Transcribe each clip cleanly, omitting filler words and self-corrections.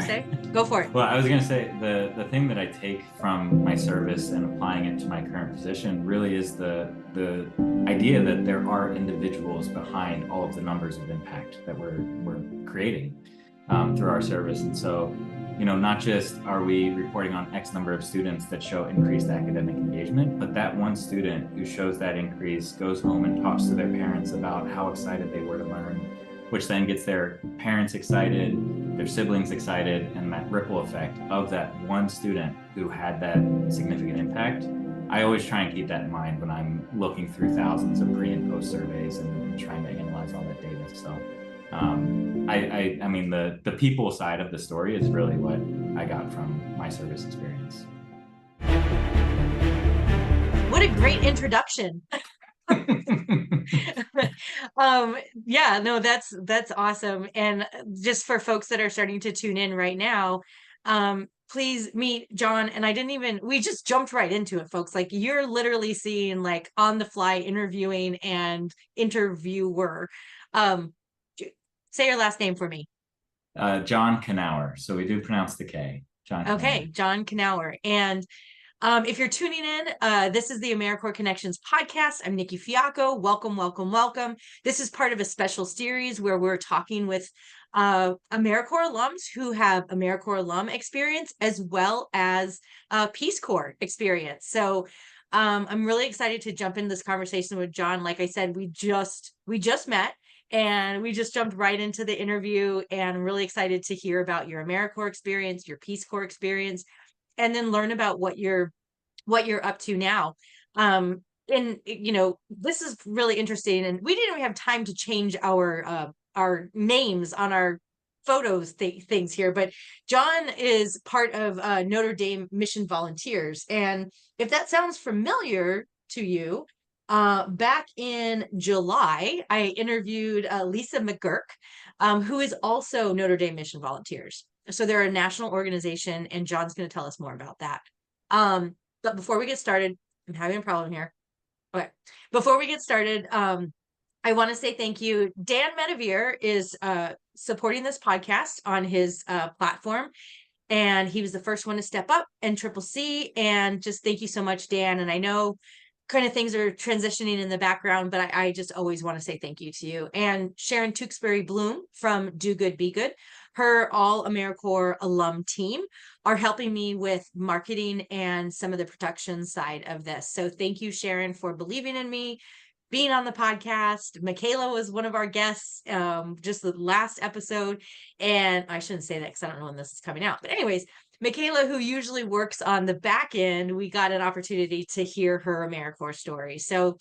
say? Go for it. Well, I was going to say the thing that I take from my service and applying it to my current position really is the idea that there are individuals behind all of the numbers of impact that we're creating through our service. And so, not just are we reporting on X number of students that show increased academic engagement, but that one student who shows that increase goes home and talks to their parents about how excited they were to learn, which then gets their parents excited, their siblings excited, and that ripple effect of that one student who had that significant impact. I always try and keep that in mind when I'm looking through thousands of pre and post surveys and trying to analyze all that data. So I mean, the people side of the story is really what I got from my service experience. What a great introduction. Yeah, no, that's awesome. And just for folks that are starting to tune in right now, please meet John. And we just jumped right into it, folks. Like, you're literally seeing like on the fly interviewing and interviewer. Say your last name for me. John Knauer. So we do pronounce the K. John Knauer. Okay, John Knauer. And if you're tuning in, this is the AmeriCorps Connections podcast. I'm Nicki Fiocco. Welcome, welcome, welcome. This is part of a special series where we're talking with AmeriCorps alums who have AmeriCorps alum experience as well as Peace Corps experience. So I'm really excited to jump into this conversation with John. Like I said, we just met. And we just jumped right into the interview, and I'm really excited to hear about your AmeriCorps experience, your Peace Corps experience, and then learn about what you're up to now. And this is really interesting. And we didn't even have time to change our names on our photos things here, but John is part of Notre Dame Mission Volunteers. And if that sounds familiar to you, back in July, I interviewed Lisa McGurk, who is also Notre Dame Mission Volunteers. So they're a national organization, and John's going to tell us more about that. But before we get started, I'm having a problem here. Okay. Before we get started, I want to say thank you. Dan Medevere is supporting this podcast on his platform. And he was the first one to step up, and Triple C. And just thank you so much, Dan. And I know kind of things are transitioning in the background, but I just always want to say thank you to you. And Sharon Tewksbury Bloom from Do Good, Be Good, her all AmeriCorps alum team are helping me with marketing and some of the production side of this. So thank you, Sharon, for believing in me, being on the podcast. Michaela was one of our guests just the last episode. And I shouldn't say that because I don't know when this is coming out. But anyways, Michaela, who usually works on the back end, we got an opportunity to hear her AmeriCorps story. So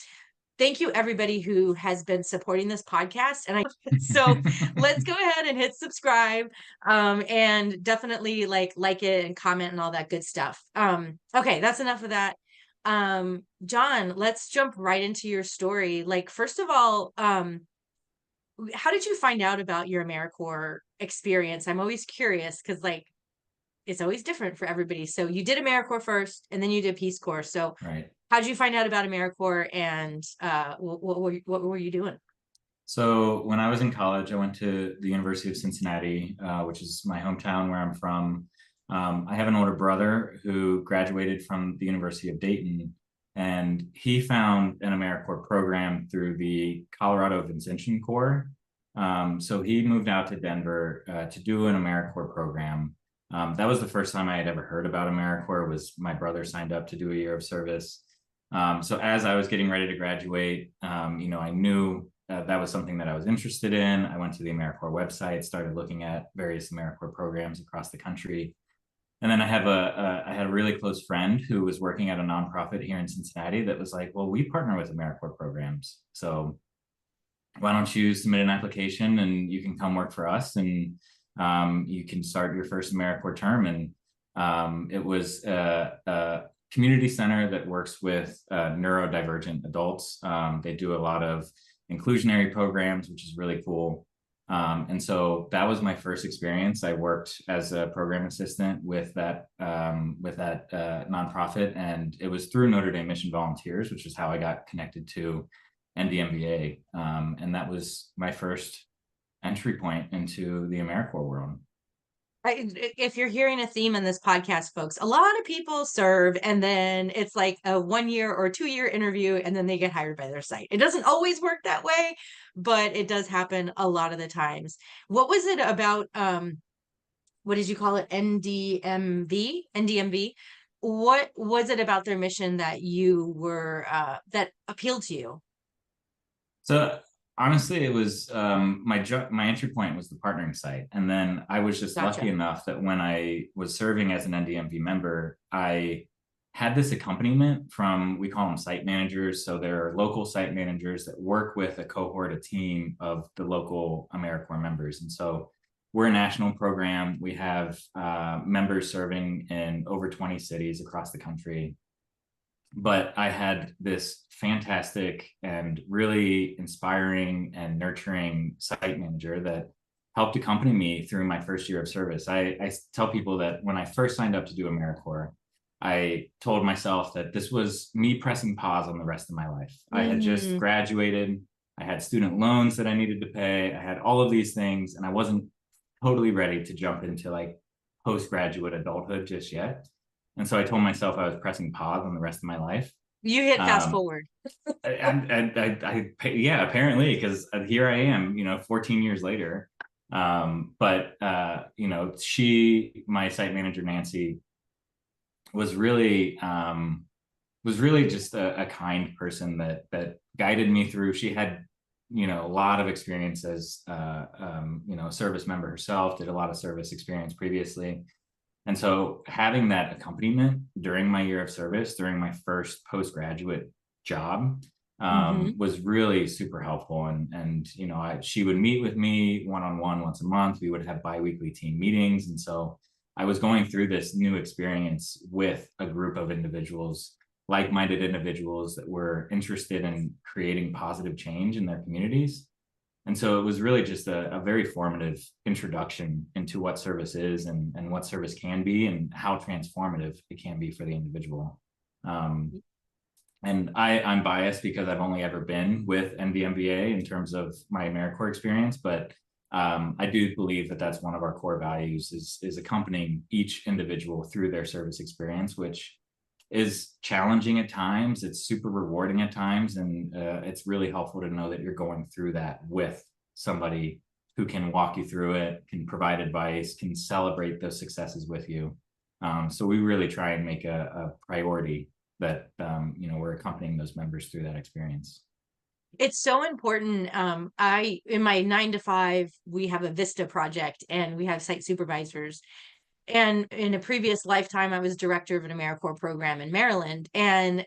thank you, everybody who has been supporting this podcast. And so let's go ahead and hit subscribe and definitely like it and comment and all that good stuff. Okay, that's enough of that. John, let's jump right into your story. Like, first of all, how did you find out about your AmeriCorps experience? I'm always curious because it's always different for everybody. So you did AmeriCorps first, and then you did Peace Corps. So right. How did you find out about AmeriCorps, and what were you doing? So when I was in college, I went to the University of Cincinnati, which is my hometown where I'm from. I have an older brother who graduated from the University of Dayton, and he found an AmeriCorps program through the Colorado Vincentian Corps. So he moved out to Denver to do an AmeriCorps program. That was the first time I had ever heard about AmeriCorps. Was my brother signed up to do a year of service. So as I was getting ready to graduate, I knew that was something that I was interested in. I went to the AmeriCorps website, started looking at various AmeriCorps programs across the country. And then I had a really close friend who was working at a nonprofit here in Cincinnati that was like, well, we partner with AmeriCorps programs. So why don't you submit an application and you can come work for us, and you can start your first AmeriCorps term. And it was a community center that works with neurodivergent adults. They do a lot of inclusionary programs, which is really cool. And so that was my first experience. I worked as a program assistant with that nonprofit, and it was through Notre Dame Mission Volunteers, which is how I got connected to NDMVA. And that was my first entry point into the AmeriCorps world. if you're hearing a theme in this podcast, folks, a lot of people serve and then it's like a 1 year or 2 year interview and then they get hired by their site. It doesn't always work that way, but it does happen a lot of the times. What was it about, what did you call it? NDMV? What was it about their mission that you were, that appealed to you? So honestly, it was my entry point was the partnering site, and then I was just lucky Gotcha. enough that when I was serving as an NDMV member, I had this accompaniment from, we call them site managers. So there are local site managers that work with a cohort, a team of the local AmeriCorps members, and so we're a national program. We have members serving in over 20 cities across the country. But I had this fantastic and really inspiring and nurturing site manager that helped accompany me through my first year of service. I tell people that when I first signed up to do AmeriCorps, I told myself that this was me pressing pause on the rest of my life. I had just graduated. I had student loans that I needed to pay. I had all of these things, and I wasn't totally ready to jump into like postgraduate adulthood just yet. And so I told myself I was pressing pause on the rest of my life. You hit fast Um, forward. yeah, apparently, because here I am, 14 years later. But my site manager, Nancy, was really just a kind person that guided me through. She had, a lot of experience as, a service member herself, did a lot of service experience previously. And so having that accompaniment during my year of service, during my first postgraduate job, was really super helpful. And she would meet with me one-on-one once a month. We would have biweekly team meetings. And so I was going through this new experience with a group of individuals, like-minded individuals that were interested in creating positive change in their communities. And so it was really just a very formative introduction into what service is and what service can be and how transformative it can be for the individual. And I'm biased because I've only ever been with NDMVA in terms of my AmeriCorps experience, but I do believe that that's one of our core values is accompanying each individual through their service experience, which is challenging at times. It's super rewarding at times. And it's really helpful to know that you're going through that with somebody who can walk you through it, can provide advice, can celebrate those successes with you. So we really try and make a priority that, we're accompanying those members through that experience. It's so important. In my 9 to 5, we have a Vista project and we have site supervisors. And in a previous lifetime, I was director of an AmeriCorps program in Maryland. And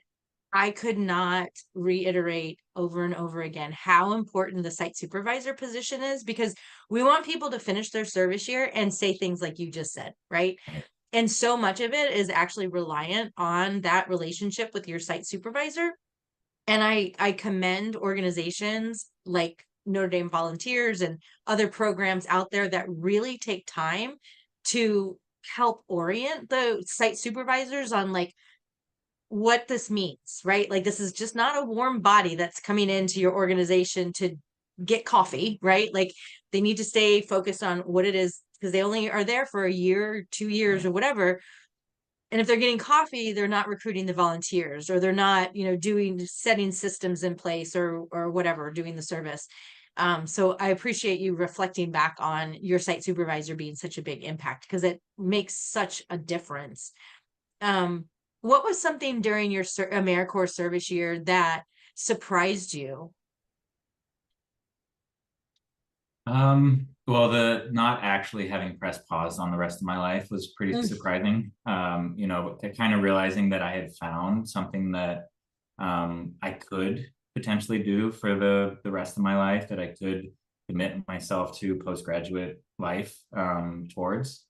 I could not reiterate over and over again how important the site supervisor position is, because we want people to finish their service year and say things like you just said, right? And so much of it is actually reliant on that relationship with your site supervisor. And I commend organizations like Notre Dame Volunteers and other programs out there that really take time to help orient the site supervisors on like what this means, right? Like this is just not a warm body that's coming into your organization to get coffee, right? Like they need to stay focused on what it is, because they only are there for a year, 2 years, or whatever. And if they're getting coffee, they're not recruiting the volunteers, or they're not, setting systems in place or whatever, doing the service. So I appreciate you reflecting back on your site supervisor being such a big impact, because it makes such a difference. What was something during your AmeriCorps service year that surprised you? Well, the not actually having pressed pause on the rest of my life was pretty surprising. Kind of realizing that I had found something that I could potentially do for the rest of my life, that I could commit myself to postgraduate life towards.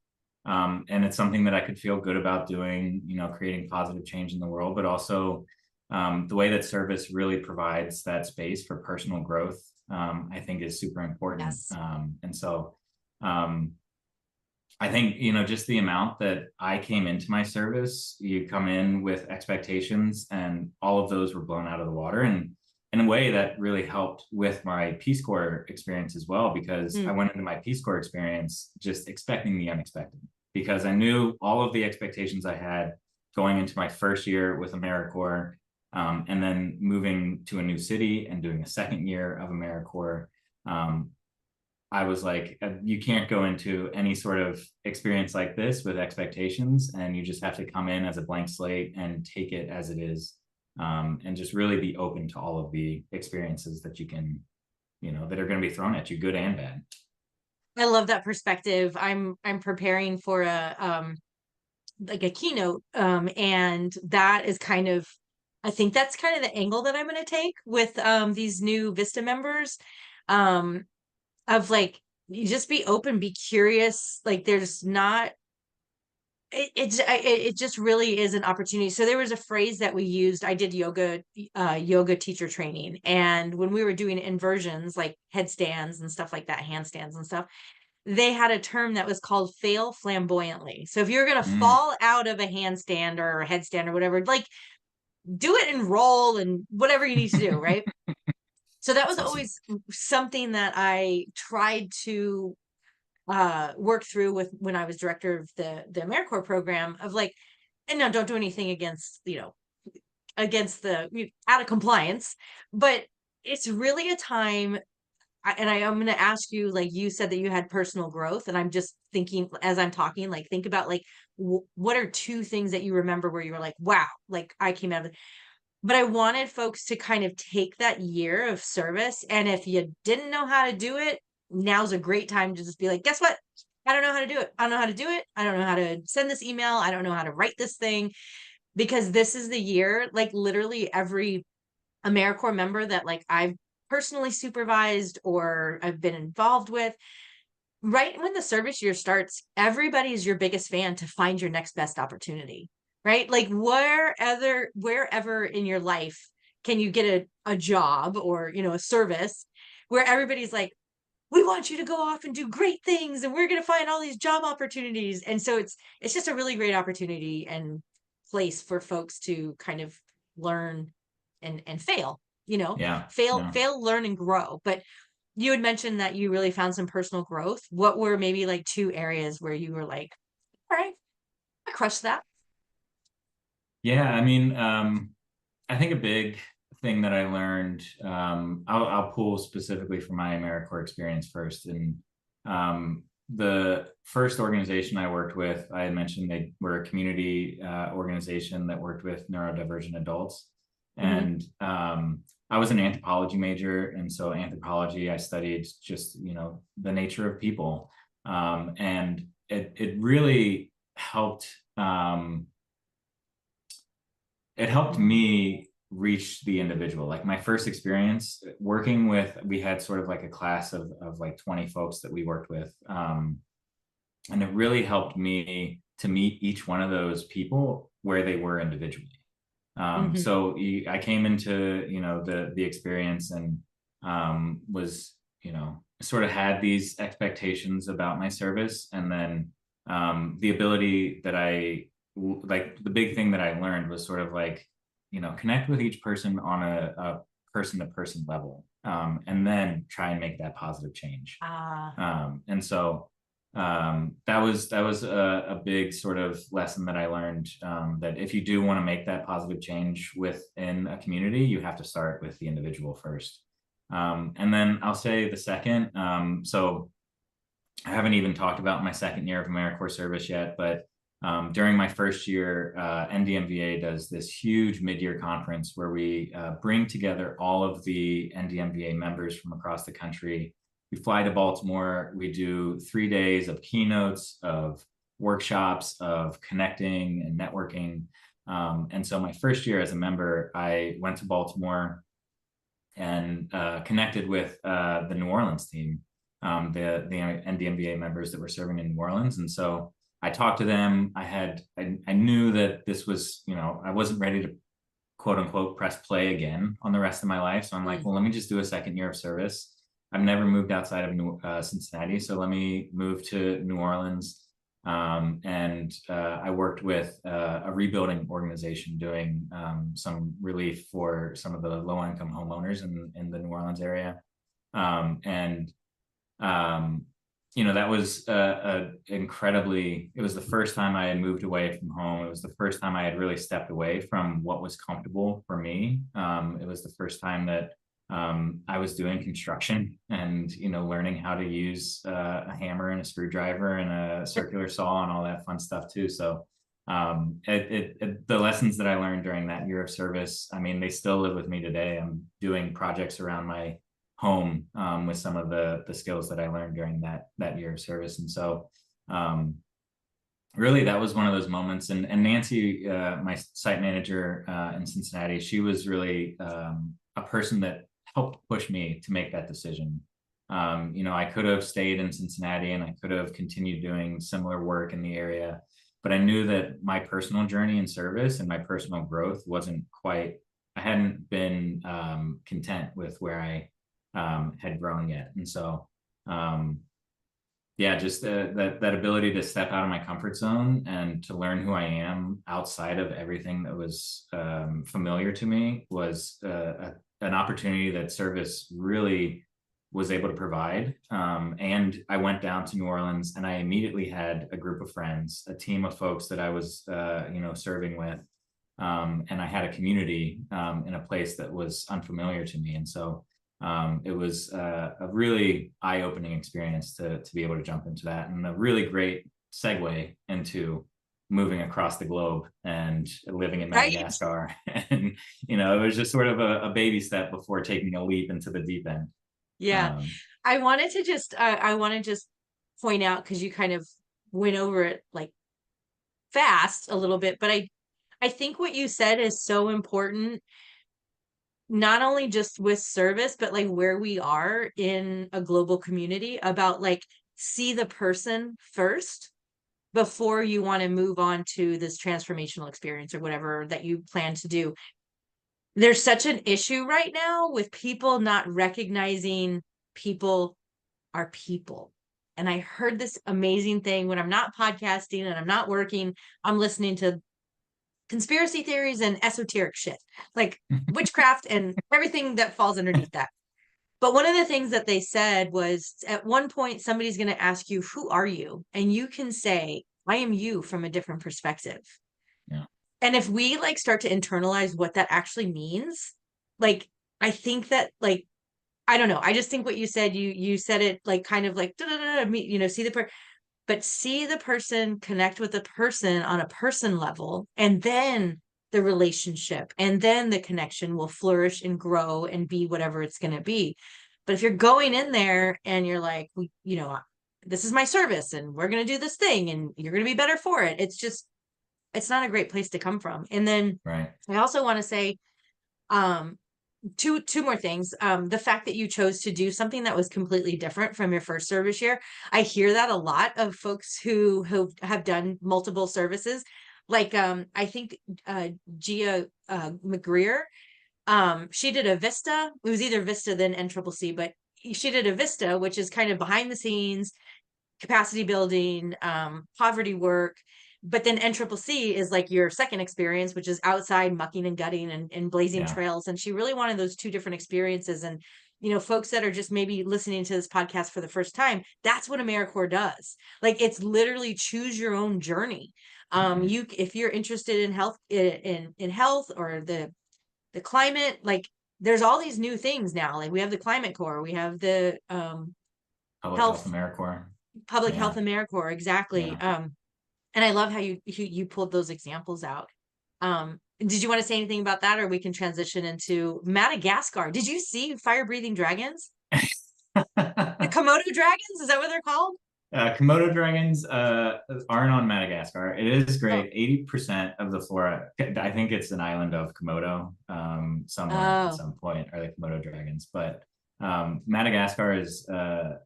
And it's something that I could feel good about doing, creating positive change in the world, but also the way that service really provides that space for personal growth, I think is super important. Yes. And so I think, just the amount that I came into my service, you come in with expectations and all of those were blown out of the water. And in a way that really helped with my Peace Corps experience as well, because I went into my Peace Corps experience just expecting the unexpected, because I knew all of the expectations I had going into my first year with AmeriCorps, and then moving to a new city and doing a second year of AmeriCorps. I was like, you can't go into any sort of experience like this with expectations, and you just have to come in as a blank slate and take it as it is, and just really be open to all of the experiences that you can, that are going to be thrown at you, good and bad. I love that perspective. I'm preparing for like a keynote, and that is kind of, I think that's kind of the angle that I'm going to take with these new Vista members, of like, you just be open, be curious. Like, there's not, it just really is an opportunity. So there was a phrase that we used. I did yoga teacher training, and when we were doing inversions, like headstands and stuff like that, handstands and stuff, they had a term that was called fail flamboyantly. So if you're going to fall out of a handstand or a headstand or whatever, like, do it and roll and whatever you need to do, right? So that was That's awesome. always something that I tried to work through with when I was director of the AmeriCorps program, of like, and no, don't do anything against, against the out of compliance, but it's really a time. And I'm going to ask you, like, you said that you had personal growth, and I'm just thinking as I'm talking, like, think about like, what are two things that you remember where you were like, wow, like I came out of it. But I wanted folks to kind of take that year of service, and if you didn't know how to do it, now's a great time to just be like, guess what? I don't know how to do it. I don't know how to do it. I don't know how to send this email. I don't know how to write this thing, because this is the year, like literally every AmeriCorps member that like I've personally supervised or I've been involved with, right when the service year starts, everybody's your biggest fan to find your next best opportunity, right? Like, wherever in your life can you get a job or, a service where everybody's like, we want you to go off and do great things, and we're going to find all these job opportunities. And so it's just a really great opportunity and place for folks to kind of learn and fail, Yeah. fail, learn, and grow. But you had mentioned that you really found some personal growth. What were maybe like two areas where you were like, all right, I crushed that? Yeah. I mean, I think a big thing that I learned, I'll pull specifically from my AmeriCorps experience first. And the first organization I worked with, I had mentioned they were a community organization that worked with neurodivergent adults. And I was an anthropology major. And so anthropology, I studied just, the nature of people. And it really helped. It helped me reach the individual. Like my first experience working with, we had sort of like a class of like 20 folks that we worked with. And it really helped me to meet each one of those people where they were individually. So I came into, the experience and was, sort of had these expectations about my service. And then the ability that like the big thing that I learned was sort of like, connect with each person on a person-to-person level, and then try and make that positive change. And so that was a big sort of lesson that I learned, that if you do want to make that positive change within a community, you have to start with the individual first. And then I'll say the second, so I haven't even talked about my second year of AmeriCorps service yet, but during my first year, NDMVA does this huge mid-year conference where we bring together all of the NDMVA members from across the country. We fly to Baltimore. We do 3 days of keynotes, of workshops, of connecting and networking. And so my first year as a member, I went to Baltimore and connected with the New Orleans team, the NDMVA members that were serving in New Orleans. And so I talked to them. I knew that this was, I wasn't ready to quote unquote press play again on the rest of my life. So I'm like, well, let me just do a second year of service. I've never moved outside of Cincinnati. So let me move to New Orleans, I worked with a rebuilding organization doing some relief for some of the low-income homeowners in the New Orleans area. That was it was the first time I had moved away from home. It was the first time I had really stepped away from what was comfortable for me. It was the first time that I was doing construction and, learning how to use a hammer and a screwdriver and a circular saw and all that fun stuff too. So the lessons that I learned during that year of service, I mean, they still live with me today. I'm doing projects around my home with some of the skills that I learned during that year of service. And so really that was one of those moments. And Nancy, my site manager in Cincinnati, she was really a person that helped push me to make that decision. I could have stayed in Cincinnati and I could have continued doing similar work in the area, but I knew that my personal journey in service and my personal growth I hadn't been content with where I had grown yet. And so, just that ability to step out of my comfort zone and to learn who I am outside of everything that was familiar to me was an opportunity that service really was able to provide. And I went down to New Orleans and I immediately had a group of friends, a team of folks that I was, serving with. And I had a community in a place that was unfamiliar to me. And so it was a really eye-opening experience to be able to jump into that, and a really great segue into moving across the globe and living in Madagascar. And, it was just sort of a baby step before taking a leap into the deep end. Yeah. I wanted to just point out, because you kind of went over it like fast a little bit, but I think what you said is so important, not only just with service, but like where we are in a global community, about like, see the person first before you want to move on to this transformational experience or whatever that you plan to do. There's such an issue right now with people not recognizing people are people. And I heard this amazing thing when I'm not podcasting and I'm not working, I'm listening to conspiracy theories and esoteric shit, like witchcraft and everything that falls underneath that. But one of the things that they said was, at one point, somebody's going to ask you, who are you? And you can say, I am you, from a different perspective. Yeah. And if we like start to internalize what that actually means, like, I think that, like, I don't know. I just think what you said, you said it like kind of like, see the person, but see the person, connect with the person on a person level, and then the relationship and then the connection will flourish and grow and be whatever it's going to be. But if you're going in there and you're like, this is my service and we're going to do this thing and you're going to be better for it, it's not a great place to come from. And then right. I also want to say, two more things. The fact that you chose to do something that was completely different from your first service year. I hear that a lot of folks who have done multiple services. Like, I think Gia McGreer, she did a Vista. It was either Vista then NCCC, but she did a Vista, which is kind of behind the scenes, capacity building, poverty work. But then NCCC is like your second experience, which is outside mucking and gutting and blazing trails. And she really wanted those two different experiences. And, folks that are just maybe listening to this podcast for the first time, that's what AmeriCorps does. Like, it's literally choose your own journey. If you're interested in health, in health or the climate, like, there's all these new things now. Like, we have the Climate Corps, we have the Public Health AmeriCorps. Public Health AmeriCorps, exactly. Yeah. And I love how you pulled those examples out. Did you want to say anything about that, or we can transition into Madagascar? Did you see fire-breathing dragons? The Komodo dragons, is that what they're called? Komodo dragons aren't on Madagascar. It is great. 80% of the flora, I think it's an island of Komodo somewhere at some point, are the Komodo dragons. But Madagascar is a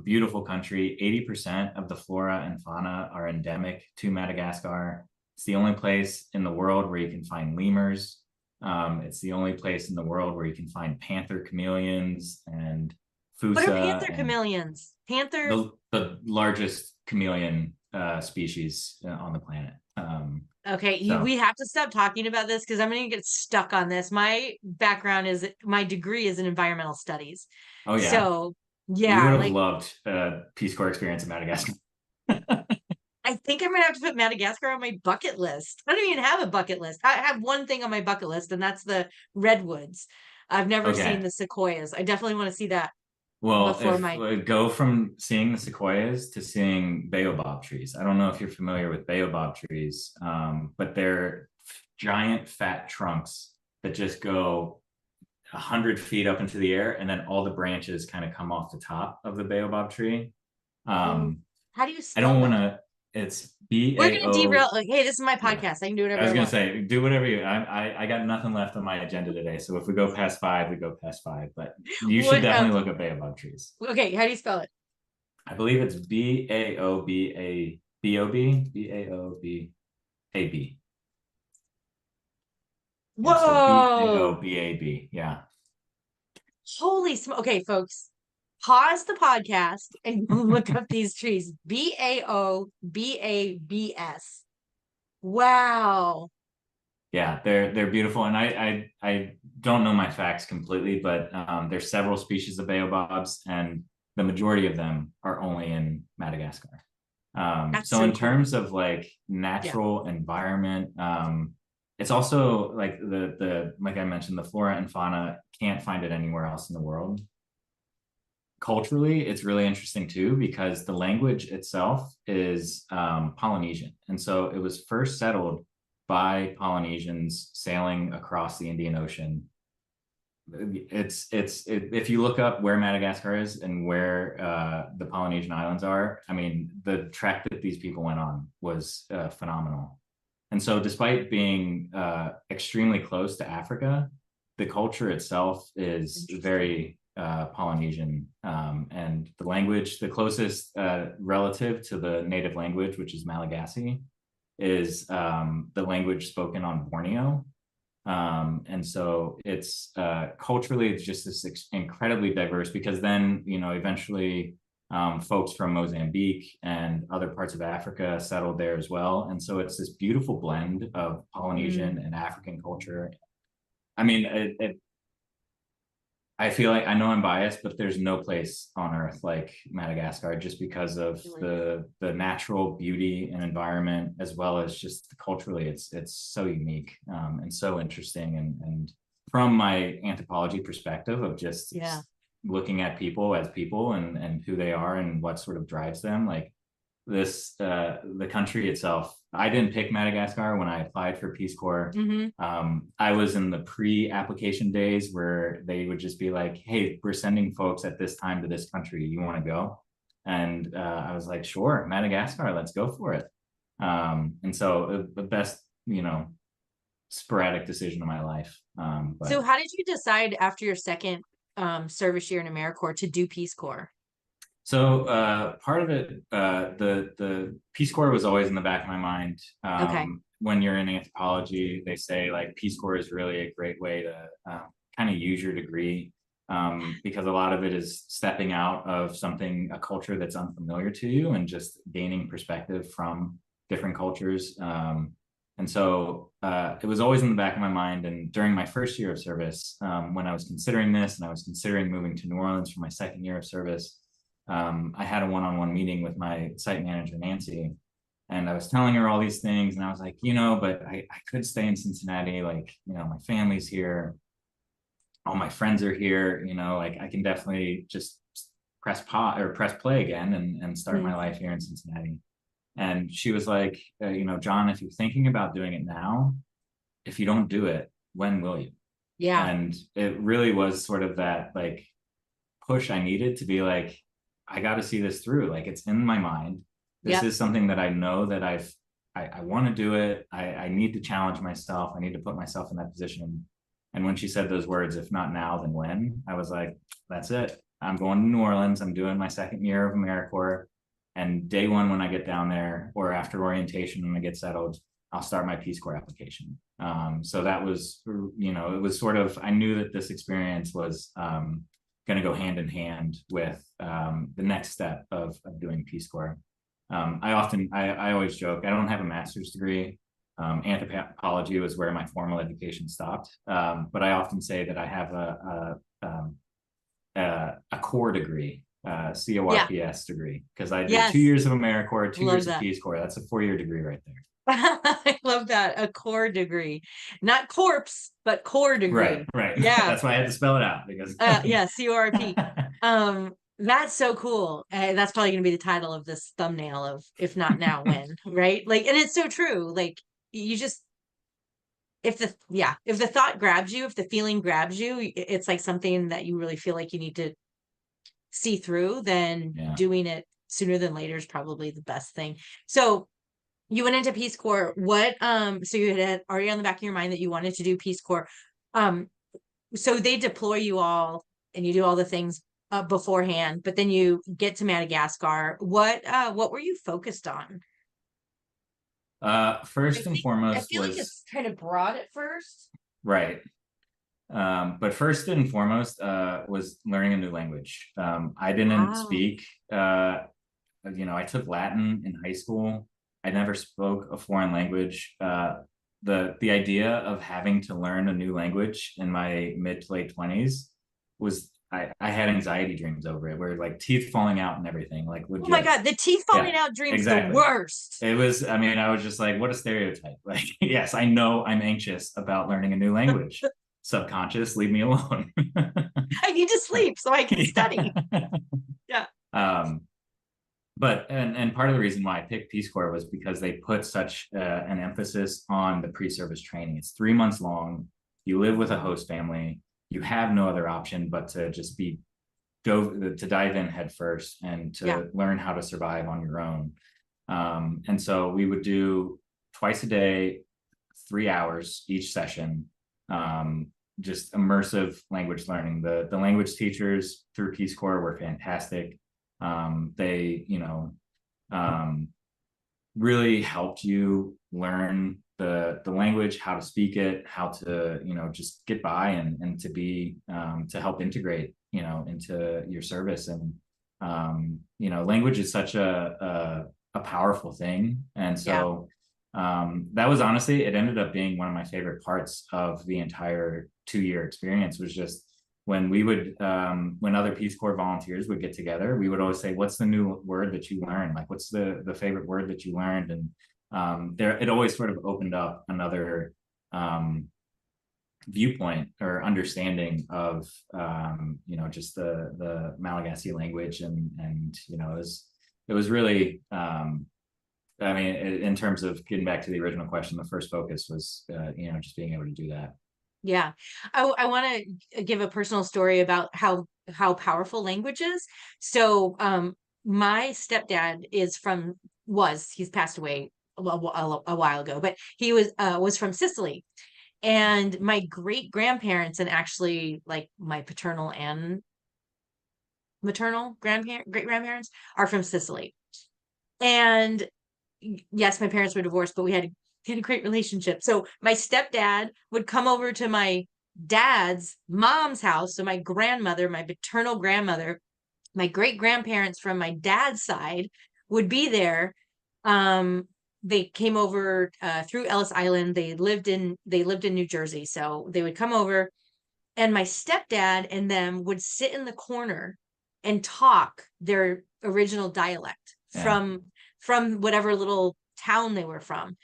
beautiful country. 80% of the flora and fauna are endemic to Madagascar. It's the only place in the world where you can find lemurs. It's the only place in the world where you can find panther chameleons and fusa. What are panther chameleons? Panther? The largest chameleon species on the planet. Okay, So we have to stop talking about this because I'm going to get stuck on this. My background is, my degree is in environmental studies. oh yeah, So, you yeah, would have like loved Peace Corps experience in Madagascar. I think I'm going to have to put Madagascar on my bucket list. I don't even have a bucket list. I have one thing on my bucket list, and that's the redwoods. I've never seen Okay. the sequoias. I definitely want to see that Well, before if my. go from seeing the sequoias to seeing baobab trees. I don't know if you're familiar with baobab trees, but they're giant fat trunks that just go 100 feet up into the air, and then all the branches kind of come off the top of the baobab tree. Oh, Um, how do you I spell don't want that? to. It's B We're A going to derail. O. Like, hey, this is my Yeah, podcast. I can do I whatever was I gonna want. say, do whatever you. I got nothing left on my agenda today, so if we go past five, we go past five. But you should What? definitely look at baobab trees. Okay, how do you spell it? I believe it's Baobab. Yeah, so Whoa! Baobab. Yeah. Holy smoke. Okay, folks, pause the podcast and go look up these trees. Baobabs. Wow. Yeah, they're beautiful, and I don't know my facts completely, but there's several species of baobabs, and the majority of them are only in Madagascar. That's So so in cool. terms of like Yeah. natural environment, it's also like the like I mentioned, the flora and fauna can't find it anywhere else in the world. Culturally, it's really interesting too because the language itself is Polynesian, and so it was first settled by Polynesians sailing across the Indian Ocean. If you look up where Madagascar is and where the Polynesian islands are, I mean, the trek that these people went on was phenomenal. And so, despite being extremely close to Africa, the culture itself is Interesting. very Polynesian, and the language, the closest relative to the native language, which is Malagasy, is the language spoken on Borneo. And so it's culturally, it's just this incredibly diverse because then, eventually folks from Mozambique and other parts of Africa settled there as well. And so it's this beautiful blend of Polynesian Mm, and African culture. I mean, I feel like I know I'm biased, but there's no place on earth like Madagascar just because of really. the natural beauty and environment as well as just culturally it's so unique and so interesting and from my anthropology perspective of just Yeah. looking at people as people and who they are and what sort of drives them like the country itself. I didn't pick Madagascar when I applied for Peace Corps. Hmm. I was in the pre-application days where they would just be like, "Hey, we're sending folks at this time to this country. You want to go?" And I was like, "Sure, Madagascar, let's go for it." And so the best, sporadic decision of my life. But So how did you decide after your second service year in AmeriCorps to do Peace Corps? So part of it, the Peace Corps was always in the back of my mind. Okay. When you're in anthropology, they say like Peace Corps is really a great way to kind of use your degree because a lot of it is stepping out of a culture that's unfamiliar to you and just gaining perspective from different cultures. And so it was always in the back of my mind. And during my first year of service, when I was considering this and I was considering moving to New Orleans for my second year of service, I had a one-on-one meeting with my site manager, Nancy, and I was telling her all these things. And I was like, but I could stay in Cincinnati. Like, my family's here. All my friends are here. Like I can definitely just press play again and start my Mm, life here in Cincinnati. And she was like, John, if you're thinking about doing it now, if you don't do it, when will you? yeah. And it really was sort of that like push I needed to be like, I got to see this through. Like it's in my mind. This Yep. is something that I know that I want to do it. I need to challenge myself. I need to put myself in that position. And when she said those words, if not now, then when, I was like, that's it. I'm going to New Orleans. I'm doing my second year of AmeriCorps. And day one, when I get down there or after orientation, when I get settled, I'll start my Peace Corps application. So that was, it was sort of, I knew that this experience was going to go hand in hand with the next step of doing Peace Corps. I always joke, I don't have a master's degree. Anthropology was where my formal education stopped. But I often say that I have a core degree, Yeah. CORPS degree, because I did 2 Yes. years of AmeriCorps, 2 Love years of that. Peace Corps. That's a 4-year degree right there. I love that. A core degree, not corpse, but core degree. Right. Yeah. That's why I had to spell it out because Yeah, CORP. That's so cool. That's probably going to be the title of this thumbnail of if not now, when, right? Like, and it's so true. Like, you just, if the thought grabs you, if the feeling grabs you, it's like something that you really feel like you need to see through, then yeah. doing it sooner than later is probably the best thing. So you went into Peace Corps. So you had already on the back of your mind that you wanted to do Peace Corps. Um, so they deploy you all and you do all the things beforehand, but then you get to Madagascar. What were you focused on? First and I foremost feel like was it's kind of broad at first. right. But first and foremost was learning a new language. I didn't Wow. speak, I took Latin in high school. I never spoke a foreign language. The idea of having to learn a new language in my mid to late 20s was I had anxiety dreams over it, where like teeth falling out and everything, like Oh my legit. God, the teeth falling Yeah, out dreams, the exactly. worst. It was, I mean, I was just like, what a stereotype. Like, yes, I know I'm anxious about learning a new language. Subconscious, leave me alone. I need to sleep so I can study. Yeah. Um, but and part of the reason why I picked Peace Corps was because they put such an emphasis on the pre-service training. It's 3 months long. You live with a host family. You have no other option but to just to dive in head first and to Yeah. learn how to survive on your own. And so we would do twice a day, 3 hours each session, just immersive language learning. The language teachers through Peace Corps were fantastic. They, really helped you learn the language, how to speak it, how to, just get by and to be, to help integrate, into your service. And, language is such a powerful thing. And Yeah. so that was honestly, it ended up being one of my favorite parts of the entire 2-year experience, was just when we would when other Peace Corps volunteers would get together, we would always say, what's the new word that you learned? Like, what's the favorite word that you learned? And it always sort of opened up another viewpoint or understanding of just the Malagasy language. And it was really I mean, in terms of getting back to the original question, the first focus was just being able to do that. Yeah. I want to give a personal story about how powerful language is. So my stepdad he's passed away a while ago, but he was from Sicily. And my great grandparents, and actually like my paternal and maternal great grandparents, are from Sicily. And yes, my parents were divorced, but we had a great relationship. So my stepdad would come over to my dad's mom's house. So my grandmother, my paternal grandmother, my great grandparents from my dad's side would be there. They came over through Ellis Island. They lived in New Jersey. So they would come over, and my stepdad and them would sit in the corner and talk their original dialect Yeah. from whatever little town they were from.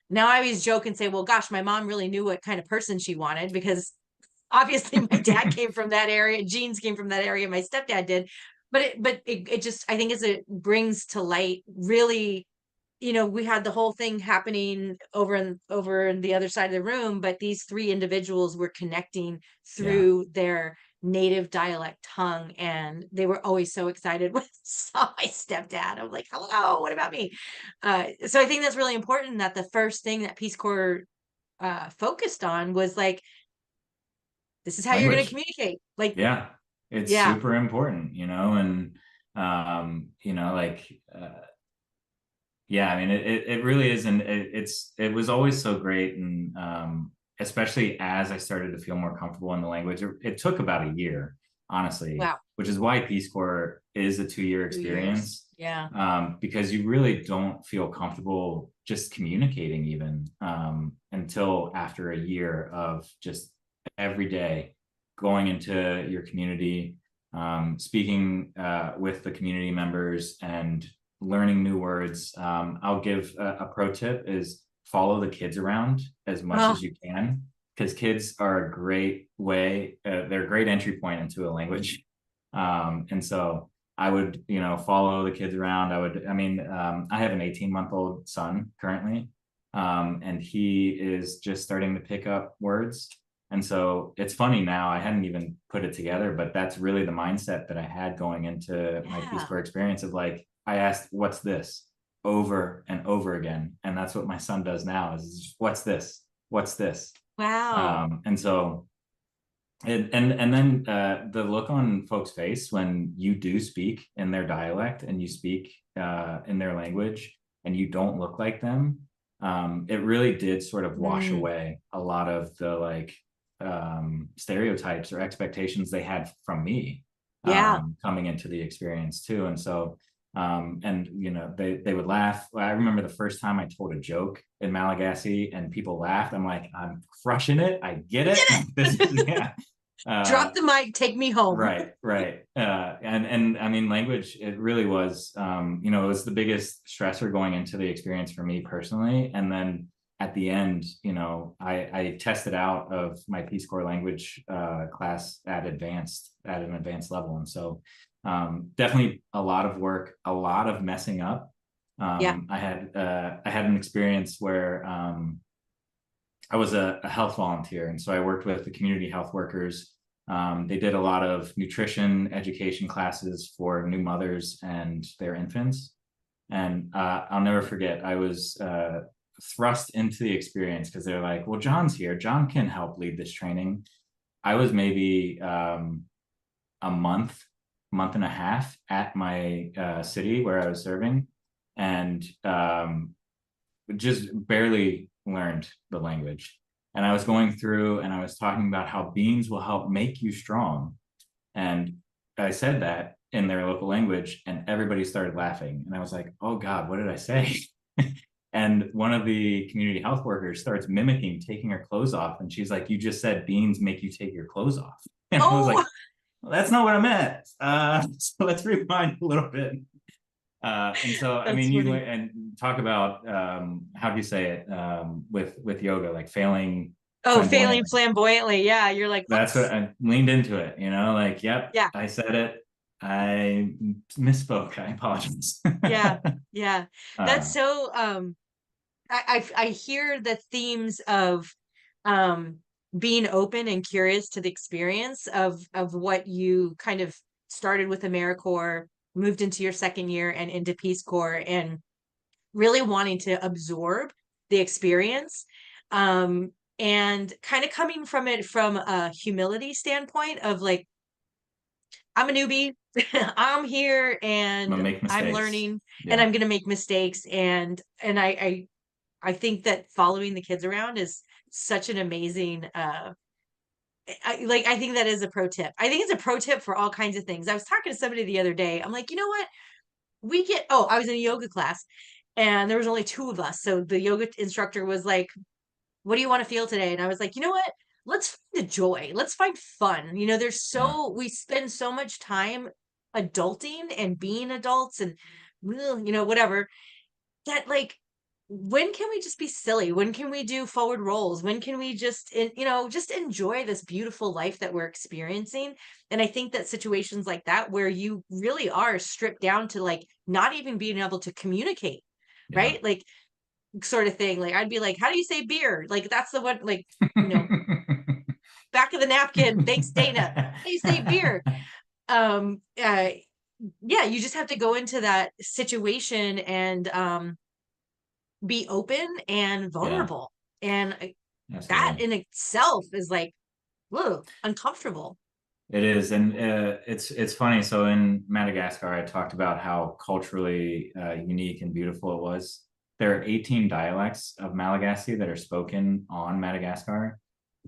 Now I always joke and say, well, gosh, my mom really knew what kind of person she wanted, because obviously my dad came from that area, genes came from that area, my stepdad did. But it just, I think, as it brings to light, really, we had the whole thing happening over in the other side of the room, but these three individuals were connecting through their native dialect tongue, and they were always so excited when I saw my stepdad. I'm like, hello, what about me? So I think that's really important, that the first thing that Peace Corps focused on was like, this is how you're going to Language. communicate. Like, Yeah, it's yeah, super important, and yeah, I mean, it really is. And it was always so great. And especially as I started to feel more comfortable in the language, it took about a year. honestly, Wow. which is why Peace Corps is a 2-year 2 years. experience. Yeah. Because you really don't feel comfortable just communicating even until after a year of just every day going into your community, speaking with the community members and learning new words. I'll give a pro tip is follow the kids around as much Oh, as you can, because kids are a great way, they're a great entry point into a language. And so I would, follow the kids around. I have an 18-month-old son currently, and he is just starting to pick up words. And so it's funny now, I hadn't even put it together, but that's really the mindset that I had going into my Peace yeah. Corps experience of like, I asked, what's this? Over and over again. And that's what my son does now is what's this? What's this? Wow. And so and then the look on folks' face when you do speak in their dialect and you speak in their language and you don't look like them, it really did sort of wash Mm, away a lot of the stereotypes or expectations they had from me yeah. coming into the experience too. And so and they would laugh. I remember the first time I told a joke in Malagasy and people laughed. I'm like, I'm crushing it. I get it. This is yeah. Drop the mic, take me home. Right. And I mean, language, it really was, it was the biggest stressor going into the experience for me personally. And then at the end, I tested out of my Peace Corps language class at an advanced level. And so definitely a lot of work, a lot of messing up. Yeah. I had an experience where I was a health volunteer, and so I worked with the community health workers. They did a lot of nutrition education classes for new mothers and their infants. And I'll never forget, I was thrust into the experience because they're like, well, John's here. John can help lead this training. I was maybe a month and a half at my city where I was serving, and just barely learned the language. And I was going through and I was talking about how beans will help make you strong. And I said that in their local language and everybody started laughing. And I was like, oh God, what did I say? And one of the community health workers starts mimicking taking her clothes off. And she's like, you just said beans make you take your clothes off. And I was Oh, like, well, that's not what I meant. So let's rewind a little bit. And so, I that's mean, you funny. and talk about how do you say it with yoga, like failing Oh, failing flamboyantly. flamboyantly. Yeah. You're like, That's what whoops. I leaned into it, like, yep, Yeah. I said it. I misspoke. I apologize. Yeah. Yeah. That's uh, so I hear the themes of um being open and curious to the experience of what you kind of started with AmeriCorps, moved into your second year and into Peace Corps, and really wanting to absorb the experience, and kind of coming from it from a humility standpoint of like, I'm a newbie. I'm here I'm gonna and make I'm mistakes. learning and Yeah, I'm going to make mistakes, and I think that following the kids around is such an amazing I think that is a pro tip. I think it's a pro tip for all kinds of things. I was talking to somebody the other day. I'm like, you know what? I was in a yoga class and there was only two of us. So the yoga instructor was like, what do you want to feel today? And I was like, you know what? Let's find the joy. Let's find fun. yeah, We spend so much time adulting and being adults and, whatever, that like, when can we just be silly? When can we do forward rolls? When can we just enjoy this beautiful life that we're experiencing? And I think that situations like that, where you really are stripped down to like not even being able to communicate, yeah. right? Like, sort of thing. Like, I'd be like, how do you say beer? Like, that's the one, like, you know, back of the napkin. Thanks, Dana. How do you say beer? Um, uh, yeah, you just have to go into that situation and be open and Yeah, vulnerable. And that absolutely. in itself is like, whoa, uncomfortable. It is, and it's funny. So in Madagascar, I talked about how culturally unique and beautiful it was. There are 18 dialects of Malagasy that are spoken on Madagascar,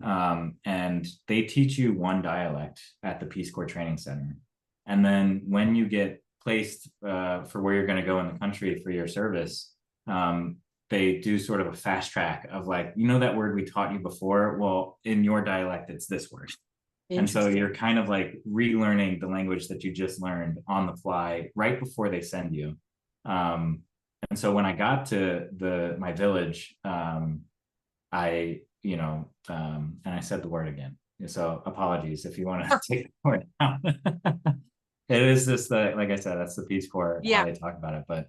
And they teach you one dialect at the Peace Corps Training Center. And then when you get placed for where you're going to go in the country for your service, they do sort of a fast track of like, you know, that word we taught you before? Well, in your dialect, it's this word. And so you're kind of like relearning the language that you just learned on the fly right before they send you. And so when I got to my village, I, and I said the word again. So apologies if you want to take the word out. It is just like I said, that's the Peace Corps, how they talk about it. But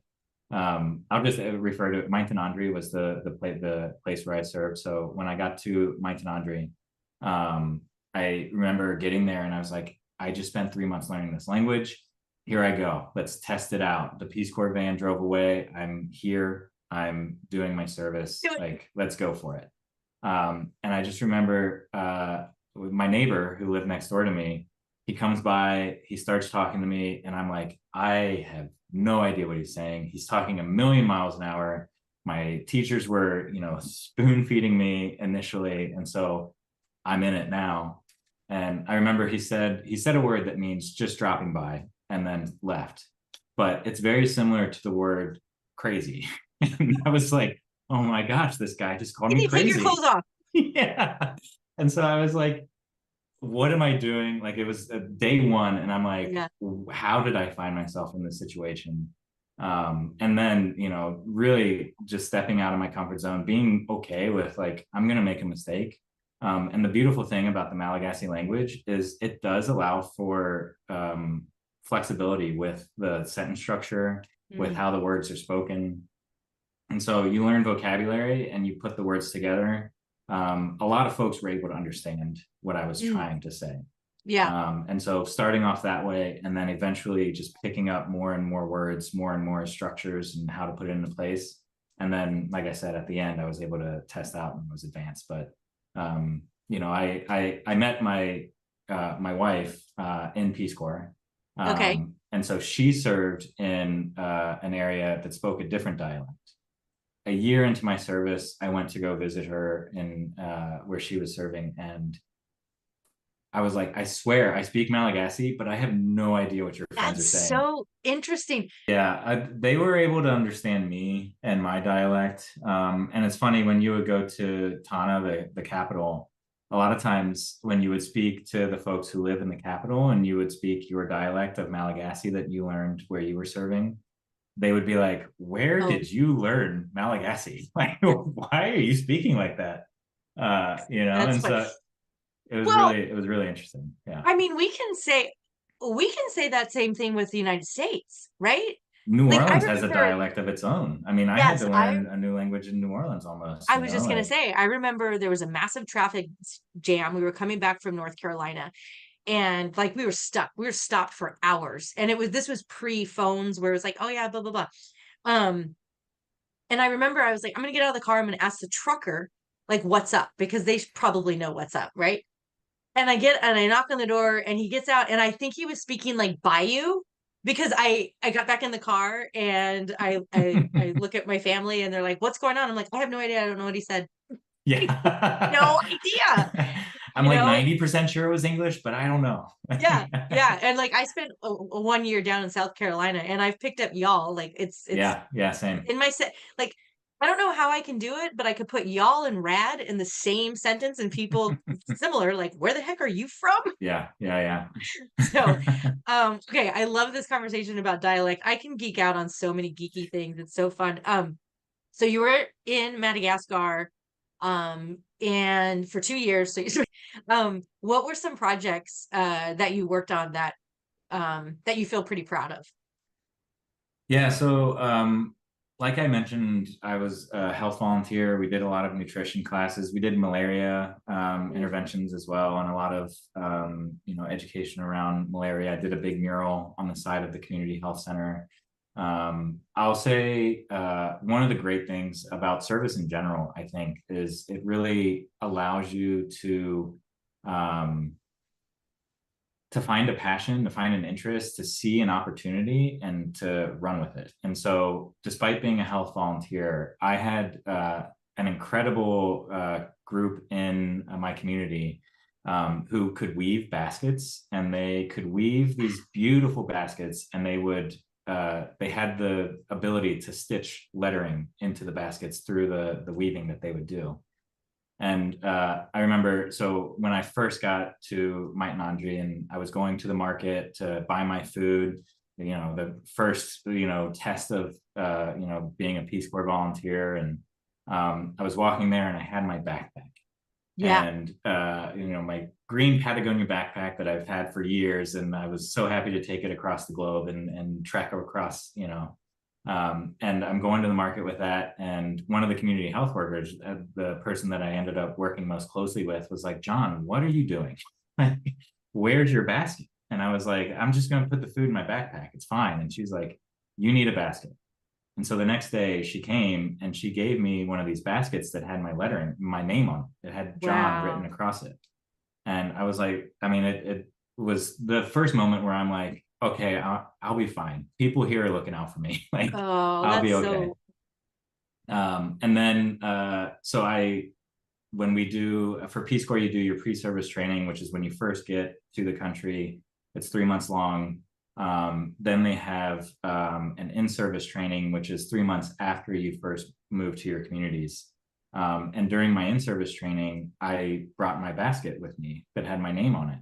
I'll just refer to it. Misunderstandings was the place where I served. So when I got to Misunderstandings, I remember getting there and I was like, I just spent 3 months learning this language. Here I go. Let's test it out. The Peace Corps van drove away. I'm here. I'm doing my service. Like, let's go for it. And I just remember my neighbor who lived next door to me, he comes by, he starts talking to me, and I'm like, I have no idea what he's saying. He's talking a million miles an hour. My teachers were, spoon feeding me initially. And so I'm in it now. And I remember he said a word that means just dropping by and then left. But it's very similar to the word crazy. And I was like, oh my gosh, this guy just called me crazy. Take your clothes off. Yeah. And so I was like, what am I doing? Like, it was day one, and I'm like, how did I find myself in this situation? And then, really just stepping out of my comfort zone, being okay with like, I'm going to make a mistake. And the beautiful thing about the Malagasy language is it does allow for flexibility with the sentence structure, with how the words are spoken. And so you learn vocabulary and you put the words together. A lot of folks were able to understand what I was trying to say. Yeah. And so starting off that way, and then eventually just picking up more and more words, more and more structures and how to put it into place. And then, like I said, at the end, I was able to test out and was advanced. But, I met my wife in Peace Corps. And so she served in an area that spoke a different dialect. A year into my service, I went to go visit her in where she was serving, and I was like, I swear I speak Malagasy, but I have no idea what your friends are saying. That's so interesting. Yeah, they were able to understand me and my dialect. And it's funny, when you would go to Tana, the capital, a lot of times when you would speak to the folks who live in the capital and you would speak your dialect of Malagasy that you learned where you were serving, they would be like, where did you learn Malagasy? Like, why are you speaking like that? And so it was really interesting. Yeah. I mean, we can say that same thing with the United States, right? New Orleans has a dialect of its own. I mean, I had to learn a new language in New Orleans almost. I was just going to say, I remember there was a massive traffic jam. We were coming back from North Carolina, and like we were stuck. We were stopped for hours. And this was pre-phones where it was like, oh yeah, blah, blah, blah. And I remember I was like, I'm going to get out of the car. I'm going to ask the trucker, like, what's up? Because they probably know what's up, right? And I knock on the door, and he gets out, and I think he was speaking like Bayou, because I got back in the car and I look at my family and they're like, what's going on? I'm like, I have no idea. I don't know what he said. Yeah. No idea. I'm like 90% sure it was English, but I don't know. Yeah. And like, I spent 1 year down in South Carolina, and I've picked up y'all. Like it's same. in my set. Like, I don't know how I can do it, but I could put y'all and rad in the same sentence, and people similar, like, where the heck are you from? Yeah. So, okay. I love this conversation about dialect. I can geek out on so many geeky things. It's so fun. So you were in Madagascar, and for 2 years. So, what were some projects, that you worked on that you feel pretty proud of? Yeah. So, like I mentioned, I was a health volunteer. We did a lot of nutrition classes. We did malaria interventions as well, and a lot of education around malaria. I did a big mural on the side of the community health center. I'll say one of the great things about service in general, I think, is it really allows you to find a passion, to find an interest, to see an opportunity, and to run with it. And so despite being a health volunteer, I had an incredible group in my community who could weave baskets, and they could weave these beautiful baskets, and they had the ability to stitch lettering into the baskets through the weaving that they would do. And I remember, so when I first got to Mitanandri and I was going to the market to buy my food, the first, test of, being a Peace Corps volunteer. And I was walking there and I had my backpack. Yeah. And, my green Patagonia backpack that I've had for years. And I was so happy to take it across the globe and trek across, and I'm going to the market with that. And one of the community health workers, the person that I ended up working most closely with, was like, John, what are you doing? Where's your basket? And I was like, I'm just going to put the food in my backpack. It's fine. And she's like, you need a basket. And so the next day she came and she gave me one of these baskets that had my lettering, my name on it. It had John written across it. And I was like, it was the first moment where I'm like, okay, I'll be fine. People here are looking out for me. Like, I'll be okay. And then, when we do, for Peace Corps, you do your pre-service training, which is when you first get to the country. It's 3 months long. Then they have an in-service training, which is 3 months after you first move to your communities. And during my in-service training, I brought my basket with me that had my name on it.